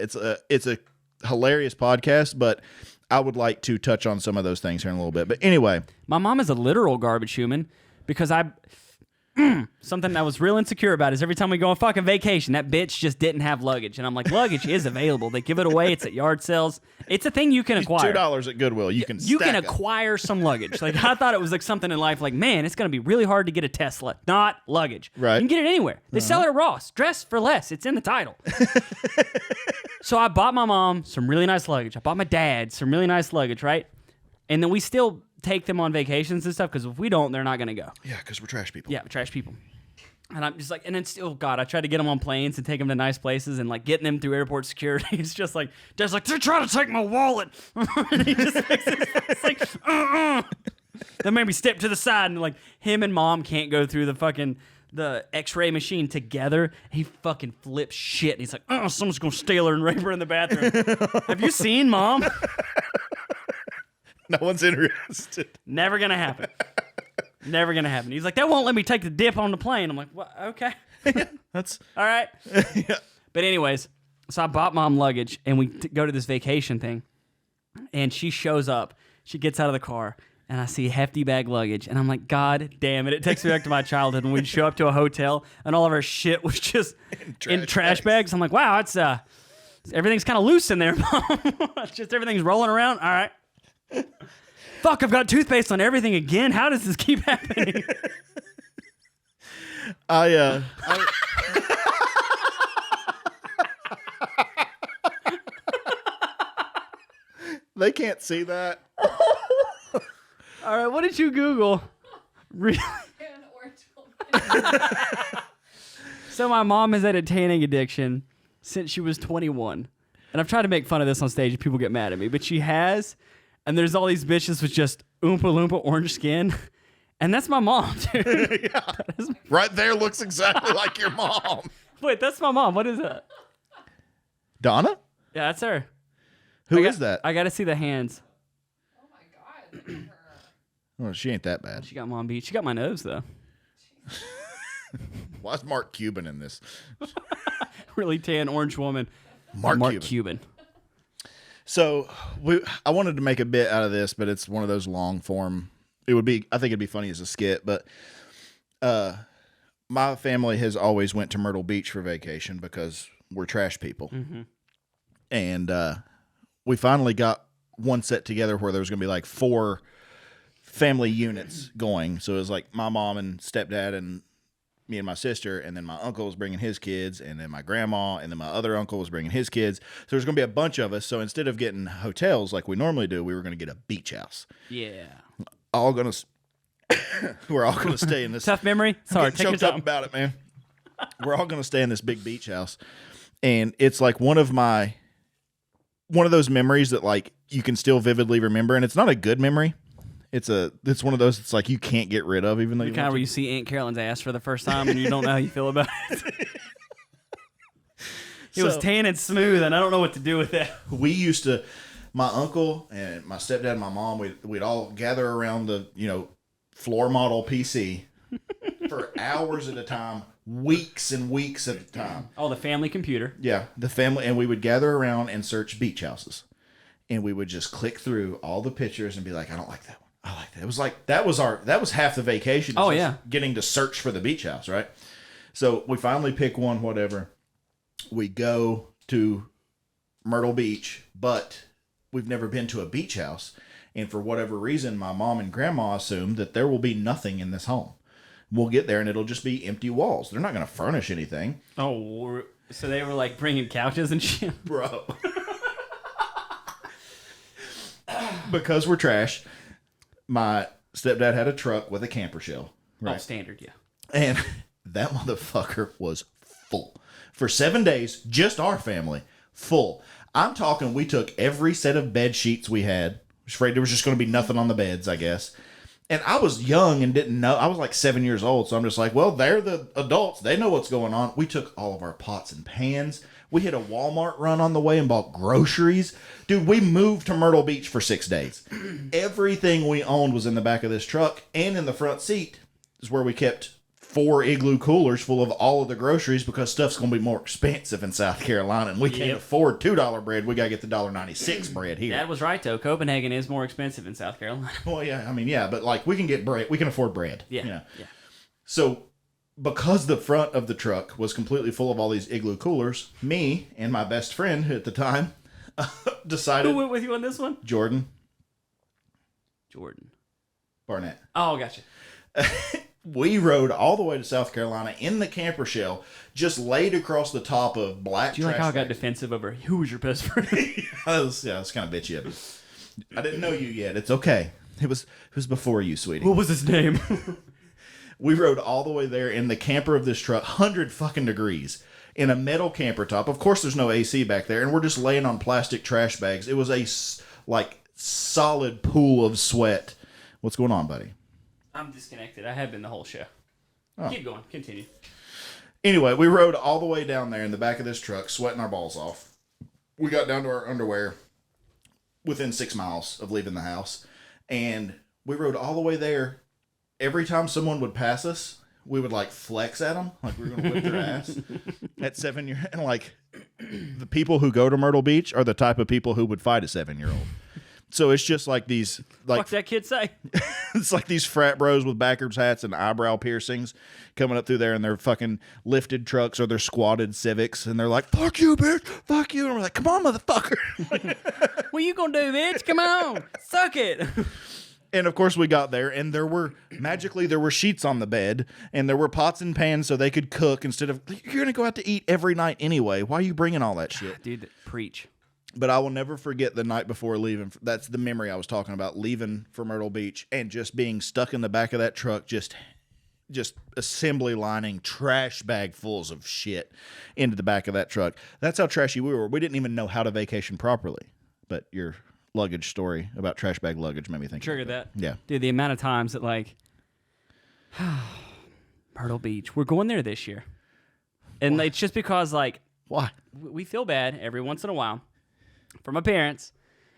S2: It's a hilarious podcast, but I would like to touch on some of those things here in a little bit. But anyway,
S3: My mom is a literal garbage human because something I was real insecure about is every time we go on fucking vacation, that bitch just didn't have luggage. And I'm like, luggage is available. They give it away. It's at yard sales. It's a thing you can acquire.
S2: $2 at Goodwill. You can
S3: You
S2: stack
S3: acquire some luggage. Like I thought it was like something in life like, man, it's going to be really hard to get a Tesla. Not luggage.
S2: Right.
S3: You can get it anywhere. They sell it at Ross. Dress for less. It's in the title. So I bought my mom some really nice luggage. I bought my dad some really nice luggage, right? And then we still take them on vacations and stuff because if we don't, they're not going to go.
S2: Yeah, because we're trash people.
S3: Yeah, trash people. And I'm just like, and then still, God, I tried to get them on planes and take them to nice places and like getting them through airport security. It's just like, Dad's like, they're trying to take my wallet. And he just makes it's like, Then made me step to the side and like him and mom can't go through the X-ray machine together. He fucking flips shit. And he's like, someone's going to steal her and rape her in the bathroom. Have you seen mom?
S2: No one's interested.
S3: Never going to happen. Never going to happen. He's like, that won't let me take the dip on the plane. I'm like, what? Okay.
S2: That's
S3: All right. But anyways, so I bought mom luggage and we go to this vacation thing. And she shows up. She gets out of the car and I see hefty bag luggage. And I'm like, God damn it. It takes me back to my childhood when we'd show up to a hotel and all of our shit was just in trash bags. I'm like, wow, it's everything's kind of loose in there, Mom. It's just everything's rolling around. All right. Fuck, I've got toothpaste on everything again. How does this keep happening?
S2: They can't see that.
S3: All right, what did you Google? Really?
S8: An orange
S3: So my mom has had a tanning addiction since she was 21. And I've tried to make fun of this on stage and people get mad at me, but she has. And there's all these bitches with just Oompa Loompa orange skin. And that's my mom, dude.
S2: Right there looks exactly like your mom.
S3: Wait, that's my mom. What is that?
S2: Donna?
S3: Yeah, that's her.
S2: Who is that?
S3: I got to see the hands.
S8: Oh my god. Look at her.
S2: Well, she ain't that bad.
S3: She got mom beat. She got my nose, though.
S2: Why is Mark Cuban in this?
S3: Really tan orange woman.
S2: Mark
S3: Cuban.
S2: So I wanted to make a bit out of this, but it's one of those long form. I think it'd be funny as a skit, but my family has always went to Myrtle Beach for vacation because we're trash people. Mm-hmm. And we finally got one set together where there was going to be like 4 family units going. So it was like my mom and stepdad and me and my sister, and then my uncle was bringing his kids, and then my grandma, and then my other uncle was bringing his kids. So there's going to be a bunch of us. So instead of getting hotels like we normally do, we were going to get a beach house.
S3: Yeah.
S2: We're all going to stay in this.
S3: Tough memory? Sorry, take your
S2: choked up
S3: time.
S2: about it, man. We're all going to stay in this big beach house. And it's like one of those memories that like you can still vividly remember. And it's not a good memory. It's one of those it's like you can't get rid of, even though
S3: The kind where you see Aunt Carolyn's ass for the first time and you don't know how you feel about it. It was tan and smooth, and I don't know what to do with that.
S2: We used to, my uncle and my stepdad and my mom, we'd all gather around the floor model PC for hours at a time, weeks and weeks at a time.
S3: Oh, the family computer.
S2: Yeah, the family, and we would gather around and search beach houses, and we would just click through all the pictures and be like, I don't like that one. I like that. It was like that was half the vacation.
S3: Oh yeah,
S2: getting to search for the beach house, right? So we finally pick one, whatever. We go to Myrtle Beach, but we've never been to a beach house, and for whatever reason, my mom and grandma assumed that there will be nothing in this home. We'll get there and it'll just be empty walls. They're not going to furnish anything.
S3: Oh, so they were like bringing couches and shit,
S2: bro. Because we're trash. My stepdad had a truck with a camper shell. Right?
S3: Oh, standard, yeah.
S2: And that motherfucker was full. For 7 days, just our family, full. I'm talking, we took every set of bed sheets we had. I was afraid there was just going to be nothing on the beds, I guess. And I was young and didn't know. I was like 7 years old, so I'm just like, well, they're the adults. They know what's going on. We took all of our pots and pans. We hit a Walmart run on the way and bought groceries. Dude, we moved to Myrtle Beach for 6 days. Everything we owned was in the back of this truck, and in the front seat is where we kept 4 igloo coolers full of all of the groceries because stuff's going to be more expensive in South Carolina, and we can't afford $2 bread. We got to get the $1.96 bread here.
S3: Dad was right, though. Copenhagen is more expensive in South Carolina.
S2: Well, yeah, I mean, yeah, but like we can get bread. We can afford bread.
S3: Yeah,
S2: you know?
S3: Yeah.
S2: So because the front of the truck was completely full of all these igloo coolers, me and my best friend at the time decided...
S3: Who went with you on this one?
S2: Jordan Barnett.
S3: Oh, gotcha.
S2: We rode all the way to South Carolina in the camper shell, just laid across the top of black.
S3: Do you like how I got defensive over who was your best friend?
S2: I was kind of bitchy of you. I didn't know you yet. It's okay. It was before you, sweetie.
S3: What was his name?
S2: We rode all the way there in the camper of this truck, 100 fucking degrees, in a metal camper top. Of course, there's no AC back there, and we're just laying on plastic trash bags. It was a solid pool of sweat. What's going on, buddy?
S3: I'm disconnected. I have been the whole show.
S2: Oh.
S3: Keep going. Continue.
S2: Anyway, we rode all the way down there in the back of this truck, sweating our balls off. We got down to our underwear within 6 miles of leaving the house, and we rode all the way there. Every time someone would pass us, we would like flex at them, like we were going to whip their ass. At 7 years, and like the people who go to Myrtle Beach are the type of people who would fight a 7-year-old. So it's just like these, like
S3: What's that kid say?
S2: it's like these frat bros with backwards hats and eyebrow piercings coming up through there in their fucking lifted trucks or their squatted Civics, and they're like, "Fuck you, bitch! Fuck you!" And we're like, "Come on, motherfucker!"
S3: What you gonna do, bitch? Come on, suck it.
S2: And of course we got there, and there were sheets on the bed, and there were pots and pans so they could cook instead of, you're gonna go out to eat every night anyway. Why are you bringing all that shit?
S3: Dude, preach.
S2: But I will never forget the night before leaving. That's the memory I was talking about, leaving for Myrtle Beach and just being stuck in the back of that truck, just assembly lining trash bag fulls of shit into the back of that truck. That's how trashy we were. We didn't even know how to vacation properly. But your luggage story about trash bag luggage made me think.
S3: Triggered that.
S2: Yeah.
S3: Dude, the amount of times that like Myrtle Beach, we're going there this year. And it's just because like
S2: why?
S3: We feel bad every once in a while for my parents,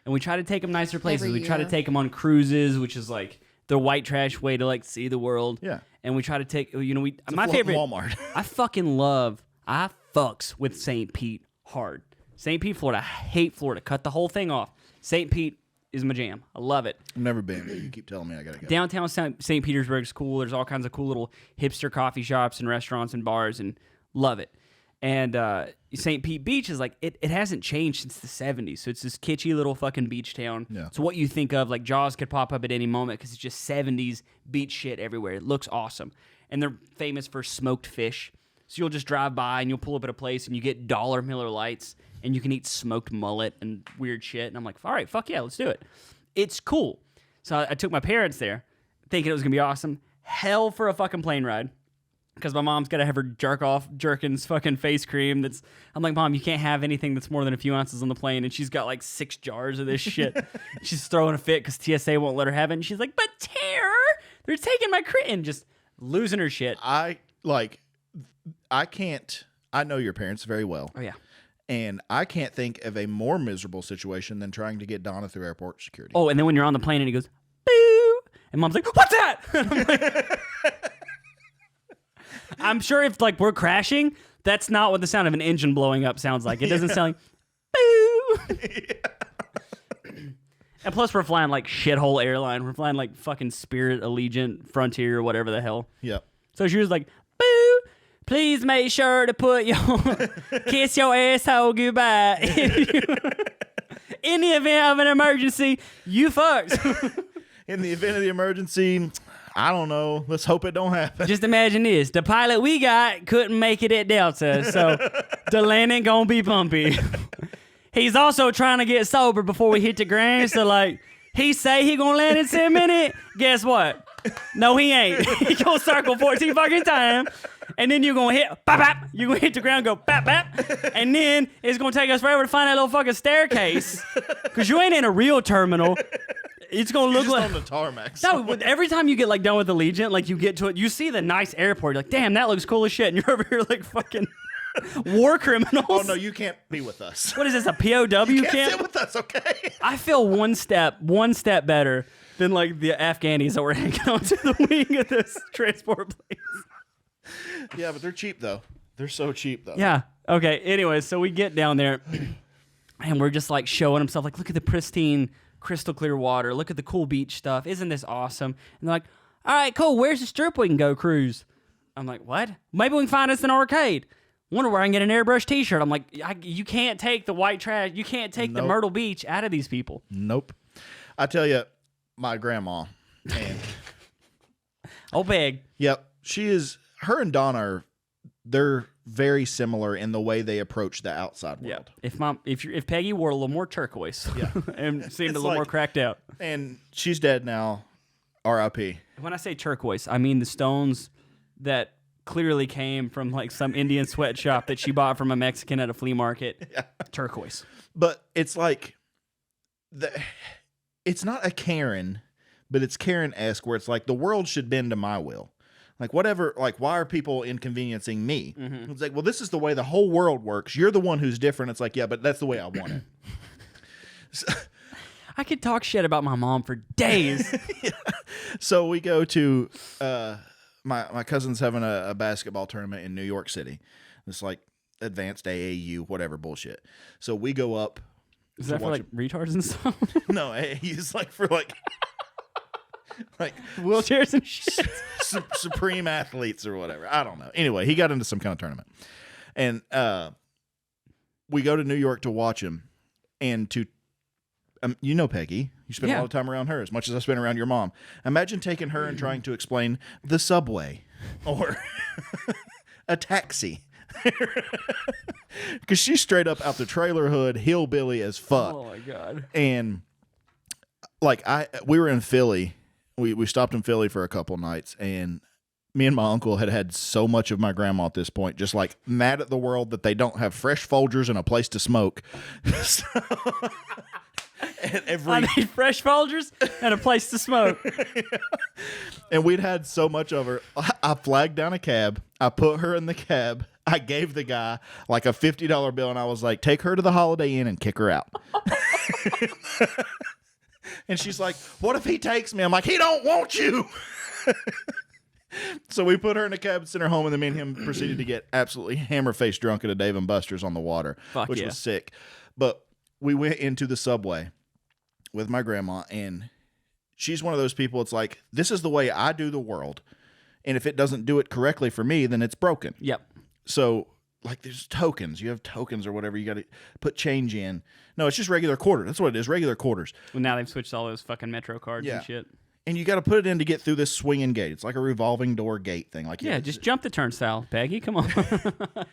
S3: and we try to take them nicer places. We try to take them on cruises, which is like the white trash way to like see the world.
S2: Yeah.
S3: and we try to take. My
S2: Fort
S3: favorite
S2: Walmart.
S3: I fucks with St. Pete hard. St. Pete, Florida. I hate Florida. Cut the whole thing off. St. Pete is my jam. I love it.
S2: I've never been. You keep telling me I gotta go.
S3: Downtown St. Petersburg is cool. There's all kinds of cool little hipster coffee shops and restaurants and bars, and love it. And St. Pete Beach is like, it hasn't changed since the 70s. So it's this kitschy little fucking beach town.
S2: Yeah.
S3: So what you think of, like Jaws could pop up at any moment because it's just 70s beach shit everywhere. It looks awesome. And they're famous for smoked fish. So you'll just drive by and you'll pull up at a place and you get dollar Miller Lights and you can eat smoked mullet and weird shit. And I'm like, all right, fuck yeah, let's do it. It's cool. So I took my parents there thinking it was going to be awesome. Hell for a fucking plane ride. Because my mom's got to have her Jerkins fucking face cream. I'm like, Mom, you can't have anything that's more than a few ounces on the plane. And she's got like 6 jars of this shit. She's throwing a fit because TSA won't let her have it. And she's like, but terror, they're taking my and just losing her shit.
S2: I can't. I know your parents very well.
S3: Oh, yeah.
S2: And I can't think of a more miserable situation than trying to get Donna through airport security.
S3: Oh, and then when you're on the plane and he goes, boo. And Mom's like, what's that? And I'm like, I'm sure if like we're crashing, that's not what the sound of an engine blowing up sounds like. It doesn't sound like boo. And plus we're flying like shithole airline. We're flying like fucking Spirit, Allegiant, Frontier, or whatever the hell.
S2: Yep.
S3: So she was like, boo, please make sure to put kiss your asshole goodbye. In the event of an emergency, you fucks.
S2: In the event of the emergency, I don't know. Let's hope it don't happen.
S3: Just imagine this. The pilot we got couldn't make it at Delta, so the landing gonna be bumpy. He's also trying to get sober before we hit the ground, so like, he say he gonna land in 10 minutes. Guess what? No, he ain't. He gonna circle 14 fucking times, and then you're gonna hit, bap, bap. You're gonna hit the ground, go, bap, bap, and then it's gonna take us forever to find that little fucking staircase, because you ain't in a real terminal. It's gonna look
S2: just
S3: like
S2: on the tarmac.
S3: no. Every time you get like done with Allegiant, like you get to it, you see the nice airport. You're like, damn, that looks cool as shit. And you're over here like fucking war criminals.
S2: Oh no, you can't be with us.
S3: What is this? A POW
S2: You
S3: camp?
S2: can't sit with us, okay?
S3: I feel one step better than like the Afghanis that were hanging onto the wing of this transport place.
S2: Yeah, but they're cheap though. They're so cheap though.
S3: Yeah. Okay. Anyway, so we get down there, and we're just like showing them stuff. Like, look at the pristine, crystal clear water. Look at the cool beach stuff. Isn't this awesome? And they're like, all right, cool. Where's the strip we can go cruise? I'm like, what? Maybe we can find us an arcade. Wonder where I can get an airbrush T-shirt. I'm like, you can't take the white trash. You can't take the Myrtle Beach out of these people.
S2: Nope. I tell you, my grandma, and
S3: Oh, big.
S2: yep, she is. Her and Donna they're very similar in the way they approach the outside world.
S3: Yeah. If Peggy wore a little more turquoise, and seemed a little more cracked out.
S2: And she's dead now. R.I.P.
S3: When I say turquoise, I mean the stones that clearly came from like some Indian sweatshop that she bought from a Mexican at a flea market. Yeah. Turquoise.
S2: But it's like it's not a Karen, but it's Karen-esque where it's like the world should bend to my will. Like whatever, like why are people inconveniencing me? Mm-hmm. It's like, well, this is the way the whole world works. You're the one who's different. It's like, yeah, but that's the way I want it.
S3: I could talk shit about my mom for days.
S2: Yeah. So we go to my cousin's having a basketball tournament in New York City. It's like advanced AAU, whatever bullshit. So we go up.
S3: Is that for like retards and stuff?
S2: No, AAU is like for like
S3: wheelchairs and shit.
S2: Supreme athletes or whatever. I don't know. Anyway, he got into some kind of tournament. And we go to New York to watch him. And to you know Peggy. You spend a lot of time around her, as much as I spent around your mom. Imagine taking her and trying to explain the subway or a taxi. Because she's straight up out the trailer hood, hillbilly as fuck.
S3: Oh, my God.
S2: And like we were in Philly. We stopped in Philly for a couple nights, and me and my uncle had so much of my grandma at this point, just like mad at the world that they don't have fresh Folgers and a place to smoke.
S3: I need fresh Folgers and a place to smoke.
S2: And we'd had so much of her. I flagged down a cab. I put her in the cab. I gave the guy like a $50 bill, and I was like, take her to the Holiday Inn and kick her out. And she's like, what if he takes me? I'm like, he don't want you. So we put her in a cab, sent her home, and then me and him proceeded to get absolutely hammer-faced drunk at a Dave & Buster's on the water, which was sick. But we went into the Subway with my grandma, and she's one of those people, it's like, this is the way I do the world, and if it doesn't do it correctly for me, then it's broken.
S3: Yep.
S2: So, like, there's tokens. You have tokens or whatever. You got to put change in. No, it's just regular quarter. That's what it is, regular quarters.
S3: Well, now they've switched all those fucking Metro cards and shit.
S2: And you got to put it in to get through this swinging gate. It's like a revolving door gate thing. Like
S3: just jump the turnstile, Peggy. Come on.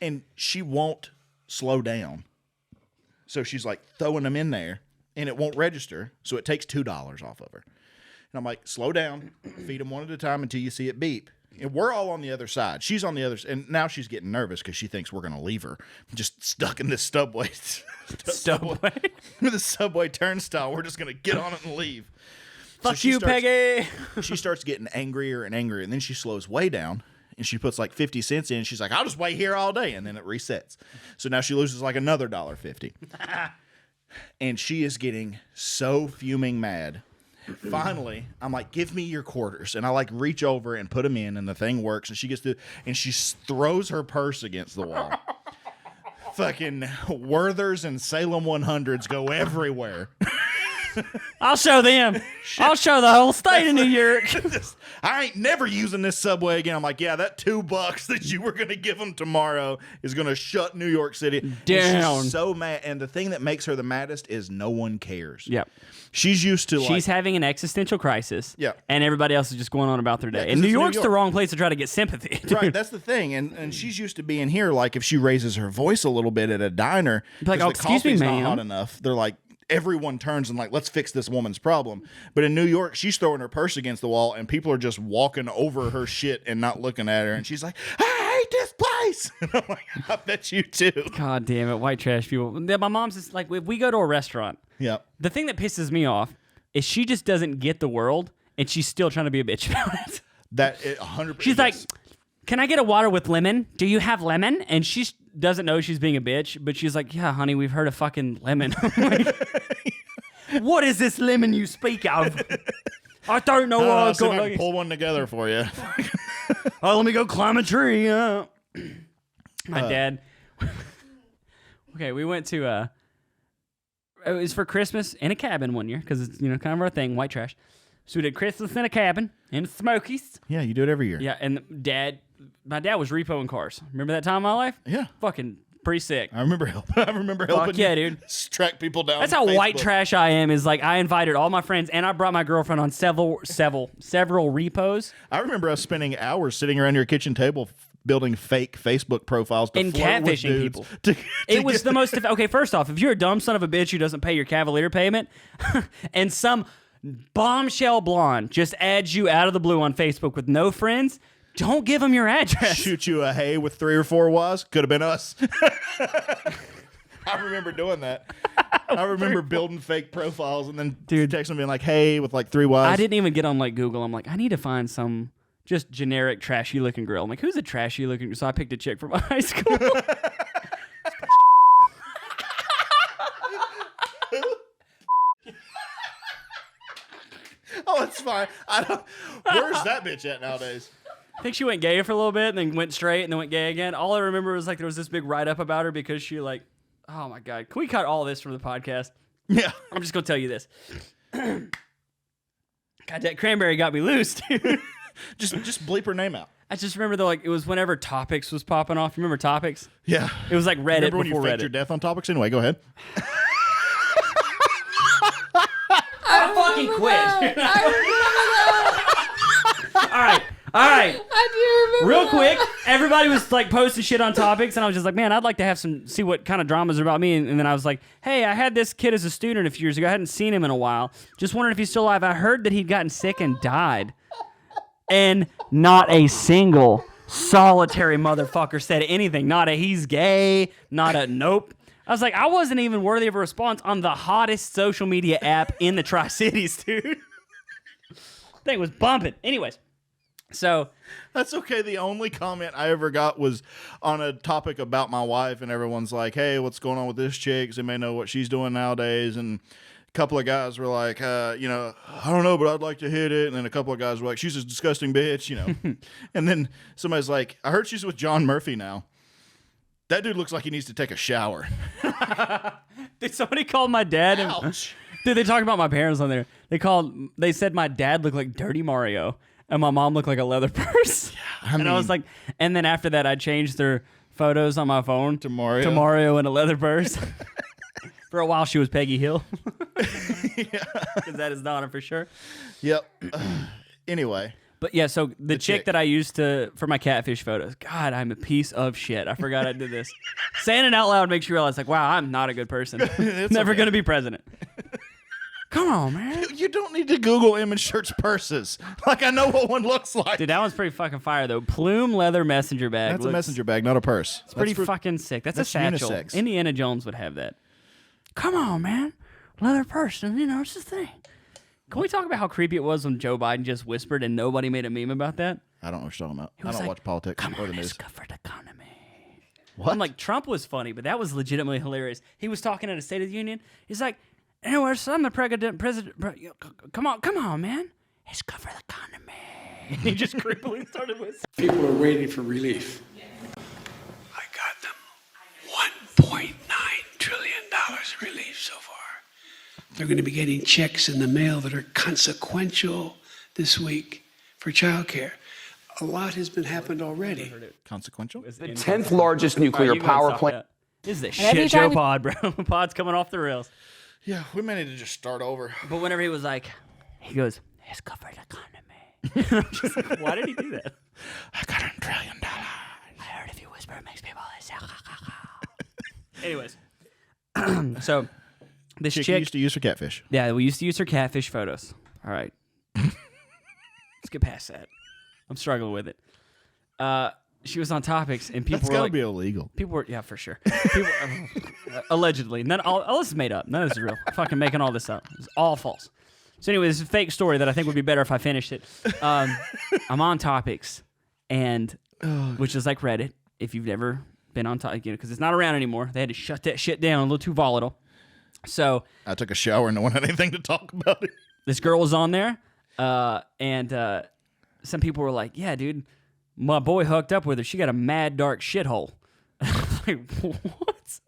S2: And she won't slow down. So she's like throwing them in there, and it won't register. So it takes $2 off of her. And I'm like, slow down, feed them one at a time until you see it beep. And we're all on the other side. She's on the other side. And now she's getting nervous because she thinks we're going to leave her. Just stuck in this Subway. The Subway turnstile. We're just going to get on it and leave.
S3: Fuck you, Peggy.
S2: She starts getting angrier and angrier. And then she slows way down. And she puts like 50 cents in. And she's like, I'll just wait here all day. And then it resets. So now she loses like another $1.50. And she is getting so fuming mad. Finally, I'm like, give me your quarters. And I like reach over and put them in, and the thing works. And she gets to, and she throws her purse against the wall. Fucking Werthers and Salem 100s go everywhere.
S3: I'll show them. I'll show the whole state of New York.
S2: I ain't never using this Subway again. I'm like, yeah, that $2 that you were going to give them tomorrow is going to shut New York City
S3: down.
S2: She's so mad. And the thing that makes her the maddest is no one cares.
S3: Yep.
S2: She's used to
S3: She's having an existential crisis.
S2: Yeah.
S3: And everybody else is just going on about their day.
S2: Yeah,
S3: and New York's
S2: New York.
S3: the wrong place to try to get sympathy.
S2: Right, that's the thing. And she's used to being here, like if she raises her voice a little bit at a diner,
S3: like, oh,
S2: the
S3: excuse me,
S2: coffee's
S3: ma'am.
S2: not hot enough. They're like, everyone turns and like, let's fix this woman's problem. But in New York, she's throwing her purse against the wall and people are just walking over her shit and not looking at her. And she's like, I hate this place. And I'm like, I bet you too.
S3: God damn it, white trash people. My mom's just like, if we go to a restaurant, the thing that pisses me off is she just doesn't get the world and she's still trying to be a bitch about it.
S2: That 100%.
S3: She's like, can I get a water with lemon? Do you have lemon? And she doesn't know she's being a bitch, but she's like, yeah, honey, we've heard of fucking lemon. Like, what is this lemon you speak of? I don't know.
S2: I can pull one together for you.
S3: Oh, let me go climb a tree. My dad. Okay, we went to it was for Christmas in a cabin one year because it's kind of our thing, white trash. So we did Christmas in a cabin in the Smokies.
S2: Yeah, you do it every year.
S3: Yeah, and my dad was repoing cars. Remember that time in my life?
S2: Yeah.
S3: Fucking pretty sick.
S2: I rember helping.
S3: Fuck yeah, dude.
S2: Track people down.
S3: That's how
S2: Facebook.
S3: white trash I am. Is like I invited all my friends and I brought my girlfriend on several repos.
S2: I remember us spending hours sitting around your kitchen table building fake Facebook profiles to
S3: and
S2: flirt with
S3: catfishing
S2: dudes
S3: people. It was the most. Okay, first off, if you're a dumb son of a bitch who doesn't pay your Cavalier payment, and some bombshell blonde just adds you out of the blue on Facebook with no friends, don't give them your address.
S2: Shoot you a hey with 3 or 4 Ys. Could have been us. I remember doing that. I remember building fake profiles and then texting being like, hey, with like 3 Ys.
S3: I didn't even get on like Google. I'm like, I need to find some just generic trashy looking girl. I'm like, who's a trashy looking? So I picked a chick from my high school.
S2: Oh, it's fine. Where's that bitch at nowadays?
S3: I think she went gay for a little bit and then went straight and then went gay again. All I remember was like there was this big write up about her because she like, oh my God. Can we cut all this from the podcast?
S2: Yeah.
S3: I'm just going to tell you this. God, that cranberry got me loose, dude.
S2: Just bleep her name out.
S3: I just remember though, like it was whenever Topics was popping off. You remember Topics?
S2: Yeah.
S3: It was like Reddit
S2: remember when
S3: before
S2: you faked
S3: Reddit.
S2: your death on Topics? Anyway, go ahead.
S3: I fucking quit. All right.
S8: I do remember
S3: Real
S8: that.
S3: quick, everybody was like posting shit on Topics, and I was just like, man, I'd like to have see what kind of dramas are about me. And then I was like, hey, I had this kid as a student a few years ago. I hadn't seen him in a while. Just wondering if he's still alive. I heard that he'd gotten sick and died. And not a single solitary motherfucker said anything. Not a he's gay, not a nope. I was like, I wasn't even worthy of a response on the hottest social media app in the Tri-Cities, dude. Thing was bumping. Anyways, so
S2: that's okay. The only comment I ever got was on a topic about my wife, and everyone's like, hey, what's going on with this chick? Does anybody know what she's doing nowadays? And couple of guys were like, I don't know, but I'd like to hit it. And then a couple of guys were like, she's a disgusting bitch, And then somebody's like, I heard she's with John Murphy now. That dude looks like he needs to take a shower.
S3: Did somebody call my dad?
S2: Ouch.
S3: Dude, they talked about my parents on there. They said my dad looked like Dirty Mario and my mom looked like a leather purse. I was like, and then after that, I changed their photos on my phone
S2: to Mario.
S3: To Mario in a leather purse. For a while, she was Peggy Hill. Because that is Donna for sure.
S2: Yep. Anyway.
S3: But yeah, so the chick that I used for my catfish photos, God, I'm a piece of shit. I forgot I did this. Saying it out loud makes you realize, like, wow, I'm not a good person. Never going to be president. Come on, man.
S2: You don't need to Google image search purses. Like, I know what one looks like.
S3: Dude, that one's pretty fucking fire, though. Plume leather messenger bag.
S2: That's a messenger bag, not a purse.
S3: It's pretty fucking sick. That's a satchel.
S2: Unisex.
S3: Indiana Jones would have that. Come on, man. Leather purse. It's the thing. Can we talk about how creepy it was when Joe Biden just whispered and nobody made a meme about that?
S2: I don't know what you're talking about.
S3: I
S2: don't watch politics or the news.
S3: It's good for the economy.
S2: What?
S3: I'm like, Trump was funny, but that was legitimately hilarious. He was talking at a State of the Union. He's like, anyway, so I'm the president. Come on, man. It's good for the economy. And he just creepily started whispering.
S9: People are waiting for relief. I got them $1.9 trillion relief so far. They're going to be getting checks in the mail that are consequential this week for childcare. A lot has been happened already.
S2: Consequential?
S10: The 10th largest nuclear power plant.
S3: This is the shit show pod, bro. Pod's coming off the rails.
S2: Yeah, we may need to just start over.
S3: But whenever he was like, he goes, it's good for the economy. I'm just like, why did he do that?
S2: I got $1 trillion.
S3: I heard if you whisper, it makes people listen. Anyways, so this chick
S2: used to use for catfish.
S3: Yeah, we used to use her catfish photos. All right. Let's get past that. I'm struggling with it. She was on topics, and people were
S2: gotta
S3: like,
S2: be illegal.
S3: People were, yeah, for sure. People, allegedly. All this is made up. None of this is real. I'm fucking making all this up. It's all false. So anyway, this is a fake story that I think would be better if I finished it. I'm on topics, and which is like Reddit. If you've never been on topics, because it's not around anymore. They had to shut that shit down. A little too volatile. So
S2: I took a shower and no one had anything to talk about it.
S3: This girl was on there, and some people were like, "Yeah, dude, my boy hooked up with her. She got a mad dark shithole." Like, what?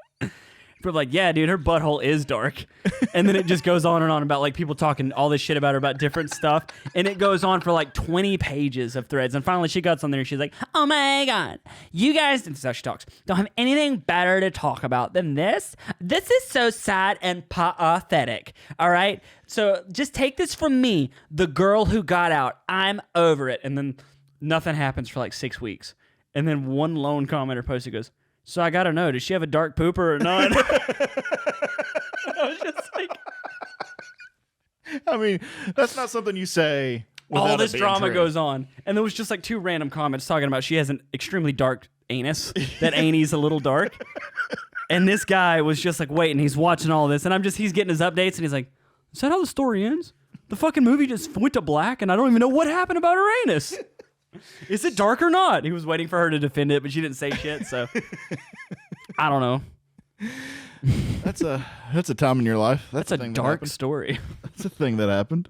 S3: People are like, "Yeah, dude, her butthole is dark." And then it just goes on and on about like people talking all this shit about her about different stuff, and it goes on for like 20 pages of threads. And finally, she got on there and she's like, "Oh my god, you guys," this is how she talks, "don't have anything better to talk about than this. This is so sad and pathetic. All right, so just take this from me, the girl who got out. I'm over it." And then nothing happens for like 6 weeks, and then one lone commenter posted goes, "So I gotta know, does she have a dark pooper or not?" I was just like,
S2: I mean, that's not something you say.
S3: all this drama goes on, and there was just like 2 random comments talking about she has an extremely dark anus. That annie's a little dark, and this guy was just like waiting. He's watching all this, and he's getting his updates, and he's like, "Is that how the story ends? The fucking movie just went to black, and I don't even know what happened about her anus. Is it dark or not?" He was waiting for her to defend it, but she didn't say shit, so I don't know.
S2: That's a time in your life.
S3: That's a dark story.
S2: That's a thing that happened.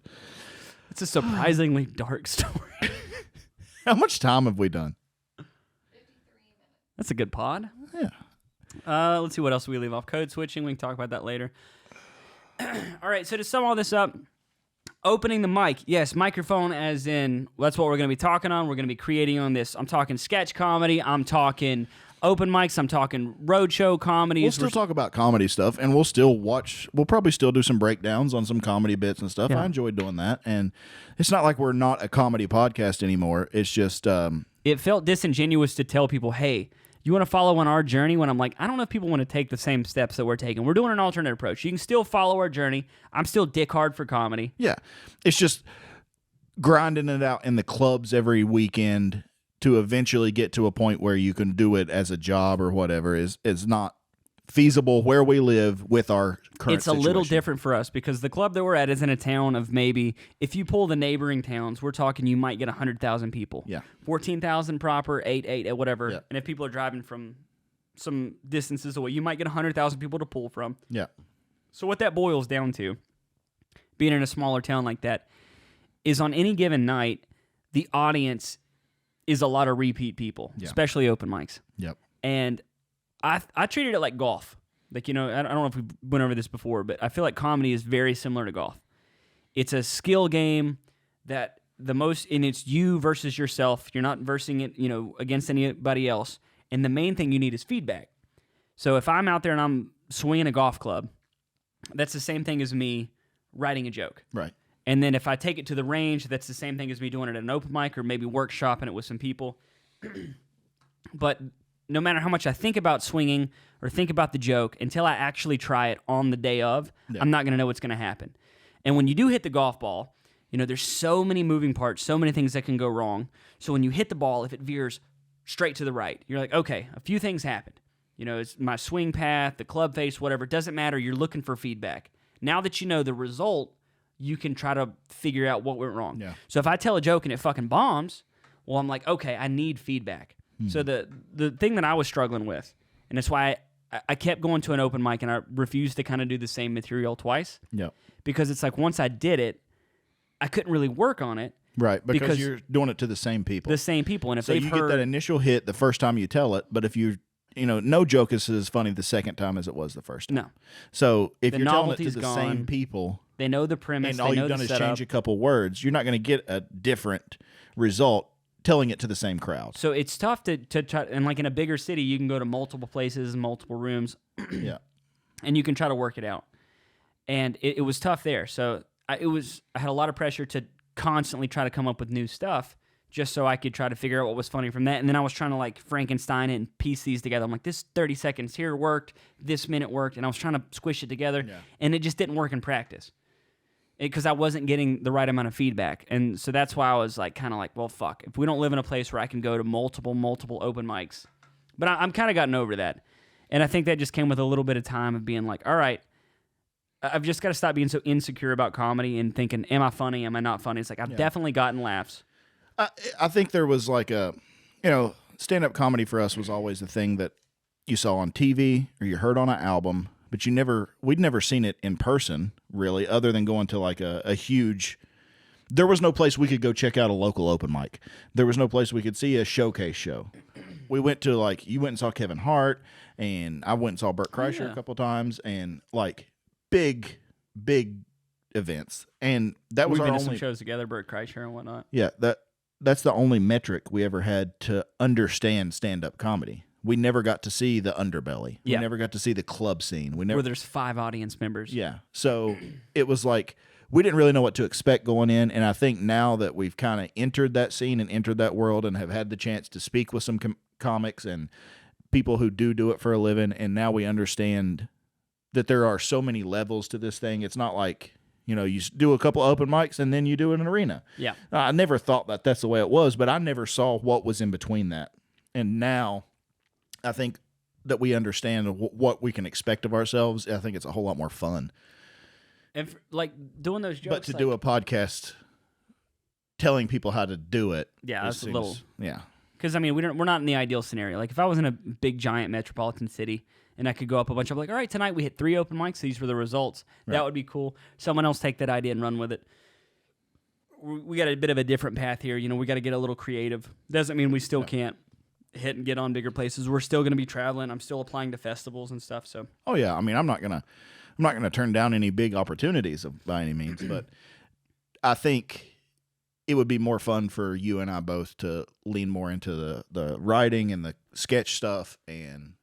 S3: It's a surprisingly dark story.
S2: How much time have we done?
S8: 53 minutes.
S3: That's a good pod.
S2: Yeah.
S3: Let's see what else we leave off. Code switching. We can talk about that later. All right, so to sum all this up, opening the mic. Yes, microphone as in, that's what we're going to be talking on. We're going to be creating on this. I'm talking sketch comedy. I'm talking open mics. I'm talking roadshow comedies.
S2: We'll still talk about comedy stuff, and we'll probably still do some breakdowns on some comedy bits and stuff.
S3: Yeah.
S2: I enjoyed doing that, and it's not like we're not a comedy podcast anymore. It's just...
S3: it felt disingenuous to tell people, hey, you want to follow on our journey? When I'm like, I don't know if people want to take the same steps that we're taking. We're doing an alternate approach. You can still follow our journey. I'm still dick hard for comedy.
S2: Yeah. It's just grinding it out in the clubs every weekend to eventually get to a point where you can do it as a job or whatever is not feasible where we live with our current
S3: It's a little
S2: situation.
S3: different for us because the club that we're at is in a town of maybe, if you pull the neighboring towns, we're talking you might get 100,000 people.
S2: Yeah.
S3: 14,000 proper, 8, whatever.
S2: Yeah.
S3: And if people are driving from some distances away, you might get 100,000 people to pull from.
S2: Yeah.
S3: So what that boils down to being in a smaller town like that, is on any given night, the audience is a lot of repeat people, especially open mics.
S2: Yep.
S3: And I treated it like golf. Like, you know, I don't know if we went over this before, but I feel like comedy is very similar to golf. It's a skill game that and it's you versus yourself. You're not versing it, you know, against anybody else. And the main thing you need is feedback. So if I'm out there and I'm swinging a golf club, that's the same thing as me writing a joke.
S2: Right.
S3: And then if I take it to the range, that's the same thing as me doing it at an open mic or maybe workshopping it with some people. But no matter how much I think about swinging or think about the joke, until I actually try it on the day of, I'm not going to know what's going to happen. And when you do hit the golf ball, you know, there's so many moving parts, so many things that can go wrong. So when you hit the ball, if it veers straight to the right, you're like, okay, a few things happened. You know, it's my swing path, the club face, whatever. It doesn't matter. You're looking for feedback. Now that you know the result, you can try to figure out what went wrong.
S2: Yeah.
S3: So if I tell a joke and it fucking bombs, well, I'm like, okay, I need feedback. So the thing that I was struggling with, and that's why I kept going to an open mic and I refused to kind of do the same material twice.
S2: Yeah.
S3: Because it's like once I did it, I couldn't really work on it.
S2: Right, because you're doing it to the same people.
S3: The same people. And if
S2: so
S3: they've
S2: you
S3: heard
S2: get that initial hit the first time you tell it, but if you know, no joke is as funny the second time as it was the first time.
S3: No.
S2: So if
S3: The
S2: you're telling it to
S3: novelty's
S2: the
S3: gone.
S2: same people,
S3: they know the premise,
S2: and
S3: they
S2: all
S3: know
S2: you've done
S3: the
S2: is
S3: setup.
S2: change a couple words, you're not going to get a different result telling it to the same crowd.
S3: So it's tough to try, and like in a bigger city, you can go to multiple places, multiple rooms,
S2: Yeah.
S3: and you can try to work it out. And it was tough there. So I had a lot of pressure to constantly try to come up with new stuff just so I could try to figure out what was funny from that. And then I was trying to like Frankenstein it and piece these together. I'm like, this 30 seconds here worked, this minute worked, and I was trying to squish it together, and it just didn't work in practice because I wasn't getting the right amount of feedback. And so that's why I was like, kind of like, well, fuck, if we don't live in a place where I can go to multiple open mics. But I'm kind of gotten over that. And I think that just came with a little bit of time of being like, all right, I've just got to stop being so insecure about comedy and thinking, am I funny? Am I not funny? It's like, I've definitely gotten laughs.
S2: I think there was like stand-up comedy for us was always the thing that you saw on TV or you heard on an album, but we'd never seen it in person really, other than going to like a huge, there was no place we could go check out a local open mic. There was no place we could see a showcase show. We went to like, you went and saw Kevin Hart, and I went and saw Bert Kreischer a couple times, and like big events. And that was
S3: We've
S2: our
S3: been to
S2: only
S3: some shows together, Bert Kreischer and whatnot.
S2: Yeah, that's the only metric we ever had to understand stand-up comedy. We never got to see the underbelly.
S3: Yeah.
S2: We never got to see the club scene.
S3: Where there's 5 audience members.
S2: Yeah. So it was like we didn't really know what to expect going in, and I think now that we've kind of entered that scene and entered that world and have had the chance to speak with some comics and people who do it for a living, and now we understand that there are so many levels to this thing. It's not like, you know, you do a couple open mics and then you do it in an arena.
S3: Yeah.
S2: I never thought that that's the way it was, but I never saw what was in between that. And now I think that we understand what we can expect of ourselves. I think it's a whole lot more fun.
S3: And like doing those jokes.
S2: But to do a podcast telling people how to do it.
S3: Yeah, that's a little.
S2: Yeah.
S3: Because, I mean, we're not in the ideal scenario. Like, if I was in a big, giant metropolitan city and I could go up a bunch of, like, all right, tonight we hit 3 open mics, these were the results. Right. That would be cool. Someone else take that idea and run with it. We got a bit of a different path here. You know, we got to get a little creative. Doesn't mean we still can't hit and get on bigger places. We're still going to be traveling. I'm still applying to festivals and stuff. So.
S2: Oh yeah, I mean, I'm not gonna turn down any big opportunities by any means, but I think it would be more fun for you and I both to lean more into the writing and the sketch stuff, and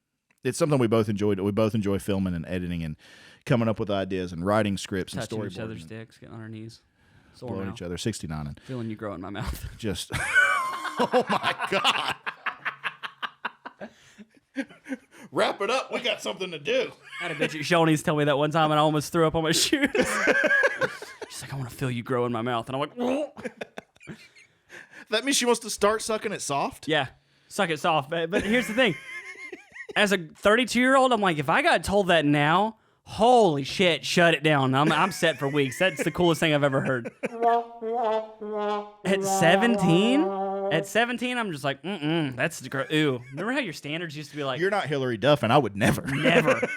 S2: it's something we both enjoy. We both enjoy filming and editing and coming up with ideas and writing scripts and storyboarding.
S3: Touching each other's dicks, getting on our knees.
S2: Blowing each other, 69 and
S3: feeling you grow in my mouth.
S2: Just oh my God. Wrap it up. We got something to do.
S3: I had a bitch at Shoney's tell me that one time, and I almost threw up on my shoes. She's like, I want to feel you grow in my mouth. And I'm like, whoa.
S2: That means she wants to start sucking it soft?
S3: Yeah, suck it soft. But here's the thing. As a 32-year-old, I'm like, if I got told that now, holy shit, shut it down. I'm set for weeks. That's the coolest thing I've ever heard. At 17, I'm just like, that's ew. Remember how your standards used to be like,
S2: you're not Hillary Duff, and I would never.
S3: Never.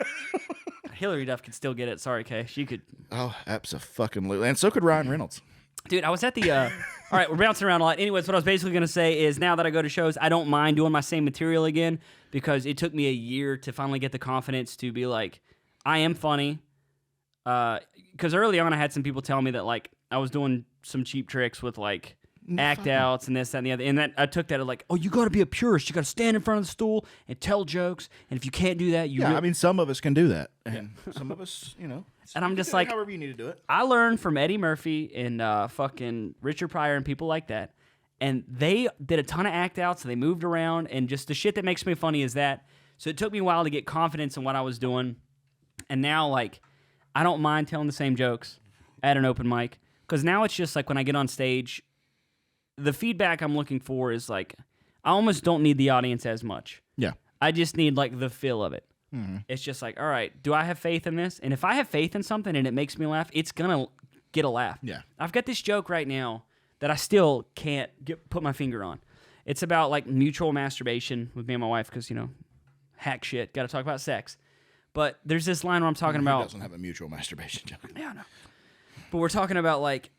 S3: Hillary Duff could still get it. Sorry, Kay. She could.
S2: Oh, absolutely. And so could Ryan Reynolds.
S3: Dude, I was at the. All right, we're bouncing around a lot. Anyways, what I was basically going to say is now that I go to shows, I don't mind doing my same material again because it took me a year to finally get the confidence to be like, I am funny. Because early on, I had some people tell me that like I was doing some cheap tricks with like act outs and this, that, and the other. And that I took that as like, oh, you got to be a purist. You got to stand in front of the stool and tell jokes. And if you can't do that,
S2: I mean, some of us can do that, and some of us,
S3: And I'm just like,
S2: however you need to do it.
S3: I learned from Eddie Murphy and fucking Richard Pryor and people like that. And they did a ton of act outs. And they moved around. And just the shit that makes me funny is that. So it took me a while to get confidence in what I was doing. And now, like, I don't mind telling the same jokes at an open mic. Because now it's just like when I get on stage, the feedback I'm looking for is like, I almost don't need the audience as much.
S2: Yeah.
S3: I just need like the feel of it. It's just like, all right, do I have faith in this? And if I have faith in something and it makes me laugh, it's going to get a laugh.
S2: Yeah.
S3: I've got this joke right now that I still can't put my finger on. It's about like mutual masturbation with me and my wife because, hack shit, got to talk about sex. But there's this line where I'm talking about...
S2: Who doesn't have a mutual masturbation joke?
S3: Yeah, I know. But we're talking about like,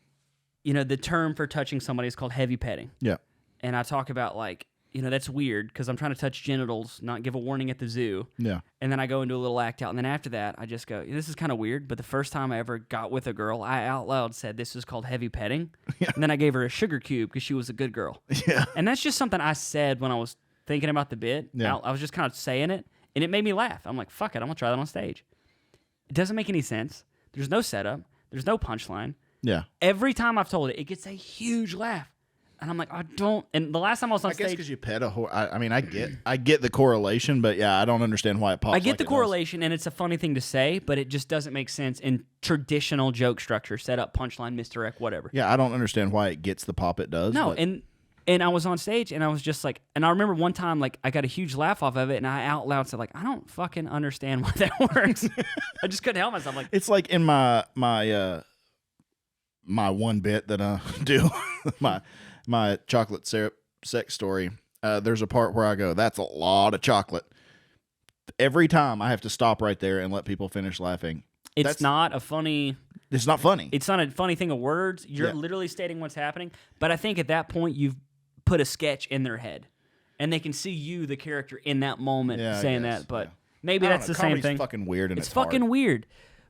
S3: the term for touching somebody is called heavy petting.
S2: Yeah.
S3: And I talk about like, that's weird because I'm trying to touch genitals, not give a warning at the zoo.
S2: Yeah.
S3: And then I go into a little act out. And then after that, I just go, this is kind of weird. But the first time I ever got with a girl, I out loud said, this is called heavy petting. Yeah. And then I gave her a sugar cube because she was a good girl.
S2: Yeah.
S3: And that's just something I said when I was thinking about the bit.
S2: Yeah.
S3: I was just kind of saying it. And it made me laugh. I'm like, fuck it. I'm going to try that on stage. It doesn't make any sense. There's no setup. There's no punchline.
S2: Yeah.
S3: Every time I've told it, it gets a huge laugh. And I'm like, I don't. And the last time I was on stage,
S2: I guess because you pet a horse. I mean, I get the correlation, but yeah, I don't understand why it pops.
S3: I get
S2: like
S3: the correlation, and it's a funny thing to say, but it just doesn't make sense in traditional joke structure, setup, punchline, misdirect, whatever.
S2: Yeah, I don't understand why it gets the pop it does.
S3: No,
S2: but...
S3: and I was on stage, and I was just like, and I remember one time, like, I got a huge laugh off of it, and I out loud said, like, I don't fucking understand why that works. I just couldn't help myself. Like,
S2: it's like in my one bit that I do, my chocolate syrup sex story. There's a part where I go, "That's a lot of chocolate." Every time I have to stop right there and let people finish laughing.
S3: It's not a funny.
S2: It's not funny.
S3: It's not a funny thing of words. You're literally stating what's happening. But I think at that point you've put a sketch in their head, and they can see you, the character, in that moment saying that. But maybe that's the same thing.
S2: It's fucking weird, and
S3: it's fucking
S2: hard.
S3: Weird.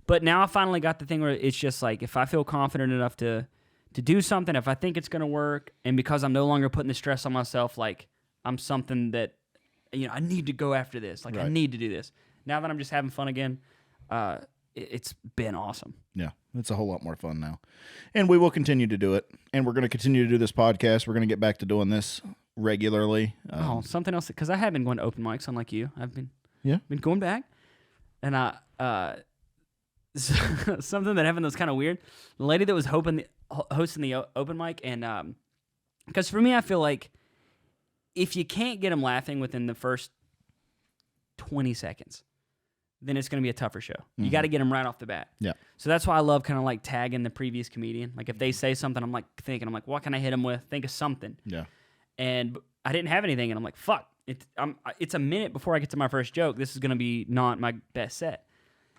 S3: But now I finally got the thing where it's just like if I feel confident enough to do something, if I think it's gonna work, and because I'm no longer putting the stress on myself, like I'm something that I need to go after this. Like I need to do this. Now that I'm just having fun again, it's been awesome.
S2: Yeah, it's a whole lot more fun now. And we will continue to do it. And we're going to continue to do this podcast. We're going to get back to doing this regularly.
S3: Something else, because I have been going to open mics, unlike you. I've been going back. And something that happened that was kind of weird. The lady that was hosting the open mic, and because for me, I feel like if you can't get them laughing within the first 20 seconds, then it's going to be a tougher show. You got to get them right off the bat.
S2: Yeah.
S3: So that's why I love kind of like tagging the previous comedian. Like if they say something, I'm like, what can I hit them with? Think of something.
S2: Yeah.
S3: And I didn't have anything, and I'm like, fuck. It's a minute before I get to my first joke. This is going to be not my best set.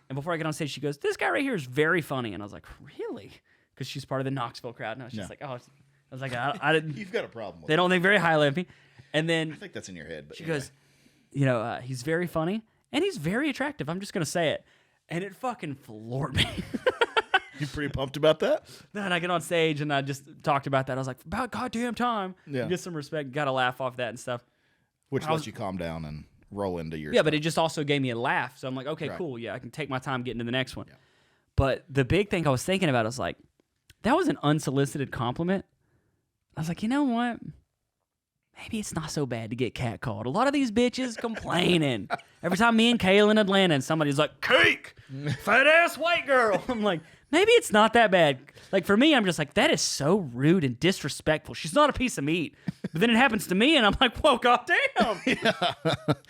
S3: And before I get on stage, she goes, "This guy right here is very funny." And I was like, "Really?" Because she's part of the Knoxville crowd. And I was just like, I was like, I didn't.
S2: You've got a problem with
S3: They don't think very highly of me. And then
S2: I think that's in your head. But
S3: she goes, he's very funny and he's very attractive. I'm just going to say it. And it fucking floored me.
S2: You pretty pumped about that?
S3: Then I get on stage and I just talked about that. I was like, about goddamn time.
S2: Yeah.
S3: Get some respect. Got to laugh off that and stuff.
S2: Which lets you calm down and roll into your
S3: stuff. But it just also gave me a laugh. So I'm like, okay, cool. Yeah, I can take my time getting to the next one. Yeah. But the big thing I was thinking about is like, that was an unsolicited compliment. I was like, you know what? Maybe it's not so bad to get catcalled. A lot of these bitches complaining. Every time me and Kayla in Atlanta and somebody's like, cake, fat ass white girl. I'm like, maybe it's not that bad. Like for me, I'm just like, that is so rude and disrespectful. She's not a piece of meat. But then it happens to me and I'm like, whoa, goddamn. Yeah.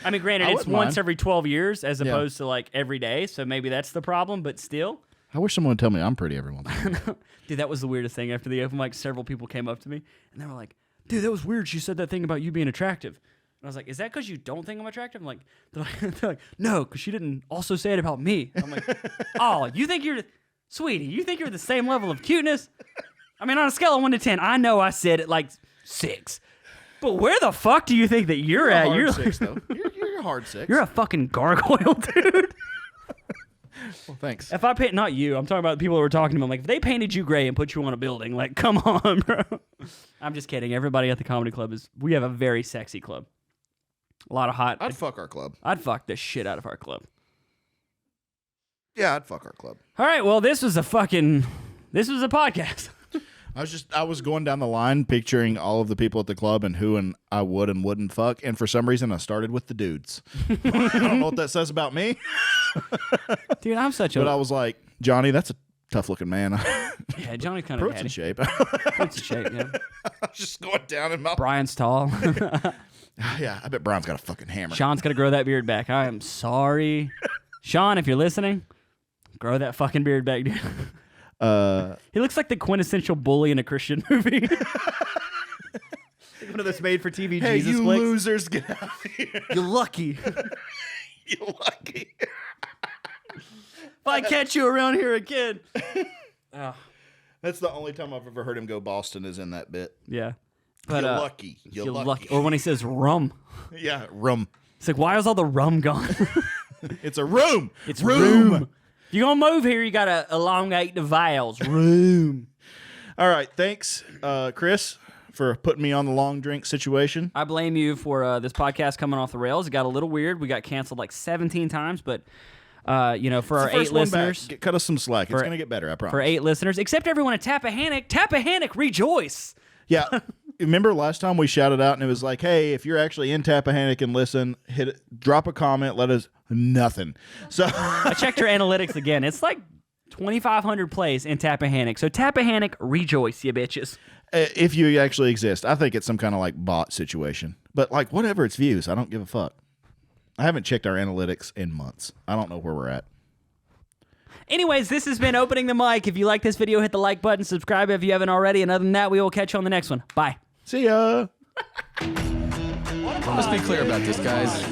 S3: I mean, granted, it's once every 12 years as opposed to like every day. So maybe that's the problem, but still.
S2: I wish someone would tell me I'm pretty every once in a while.
S3: Dude, that was the weirdest thing. After the open mic, several people came up to me and they were like, dude, that was weird. She said that thing about you being attractive. And I I was like, is that because you don't think I'm attractive? I'm like, they're like, no, because she didn't also say it about me. I'm like, oh, you think sweetie, you think you're the same level of cuteness? I mean, on a scale of 1 to 10, I know I said it like 6. But where the fuck do you think that you're at?
S2: You're 6, though. You're a hard 6.
S3: You're a fucking gargoyle, dude.
S2: Well, thanks.
S3: If I paint, not you, I'm talking about the people who were talking to me. I'm like, if they painted you gray and put you on a building, like, come on, bro. I'm just kidding. Everybody at the comedy club we have a very sexy club. A lot of hot.
S2: I'd fuck our club.
S3: I'd fuck the shit out of our club.
S2: Yeah, I'd fuck our club.
S3: All right, well, this was a podcast.
S2: I was going down the line picturing all of the people at the club and who and I would and wouldn't fuck, and for some reason I started with the dudes. I don't know what that says about me.
S3: Dude, I'm such a...
S2: But I was like, Johnny, that's a tough looking man.
S3: Yeah, Johnny's kind of
S2: Bro's in shape.
S3: Bro's in shape, yeah.
S2: I was just going down in my...
S3: Brian's tall.
S2: Yeah, I bet Brian's got a fucking hammer.
S3: Sean's got to grow that beard back. I am sorry. Sean, if you're listening, grow that fucking beard back, dude. He looks like the quintessential bully in a Christian movie. One of those made-for-TV
S2: hey,
S3: Jesus
S2: you
S3: flicks.
S2: losers, get out of here.
S3: You're lucky.
S2: You're lucky.
S3: If I catch you around here again. Oh.
S2: That's the only time I've ever heard him go Boston is in that bit.
S3: Yeah. But,
S2: you're lucky. You're lucky.
S3: Or when he says rum.
S2: Yeah, rum.
S3: It's like, why is all the rum gone?
S2: It's a room.
S3: It's room. If you're going to move here, you got to elongate the vowels. Room.
S2: All right. Thanks, Chris, for putting me on the long drink situation.
S3: I blame you for this podcast coming off the rails. It got a little weird. We got canceled like 17 times, but, for our 8 listeners.
S2: Cut us some slack. It's going to get better, I promise.
S3: For 8 listeners, except everyone at Tappahannock, rejoice.
S2: Yeah. Remember last time we shouted out and it was like, hey, if you're actually in Tappahannock and listen, drop a comment, let us nothing. So
S3: I checked your analytics again. It's like 2,500 plays in Tappahannock. So Tappahannock, rejoice, you bitches.
S2: If you actually exist, I think it's some kind of like bot situation. But like whatever its views, I don't give a fuck. I haven't checked our analytics in months. I don't know where we're at.
S3: Anyways, this has been Opening the Mic. If you like this video, hit the like button, subscribe if you haven't already, and other than that, we will catch you on the next one. Bye.
S2: See ya.
S1: Let's be clear about this, guys.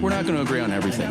S1: We're not going to agree on everything.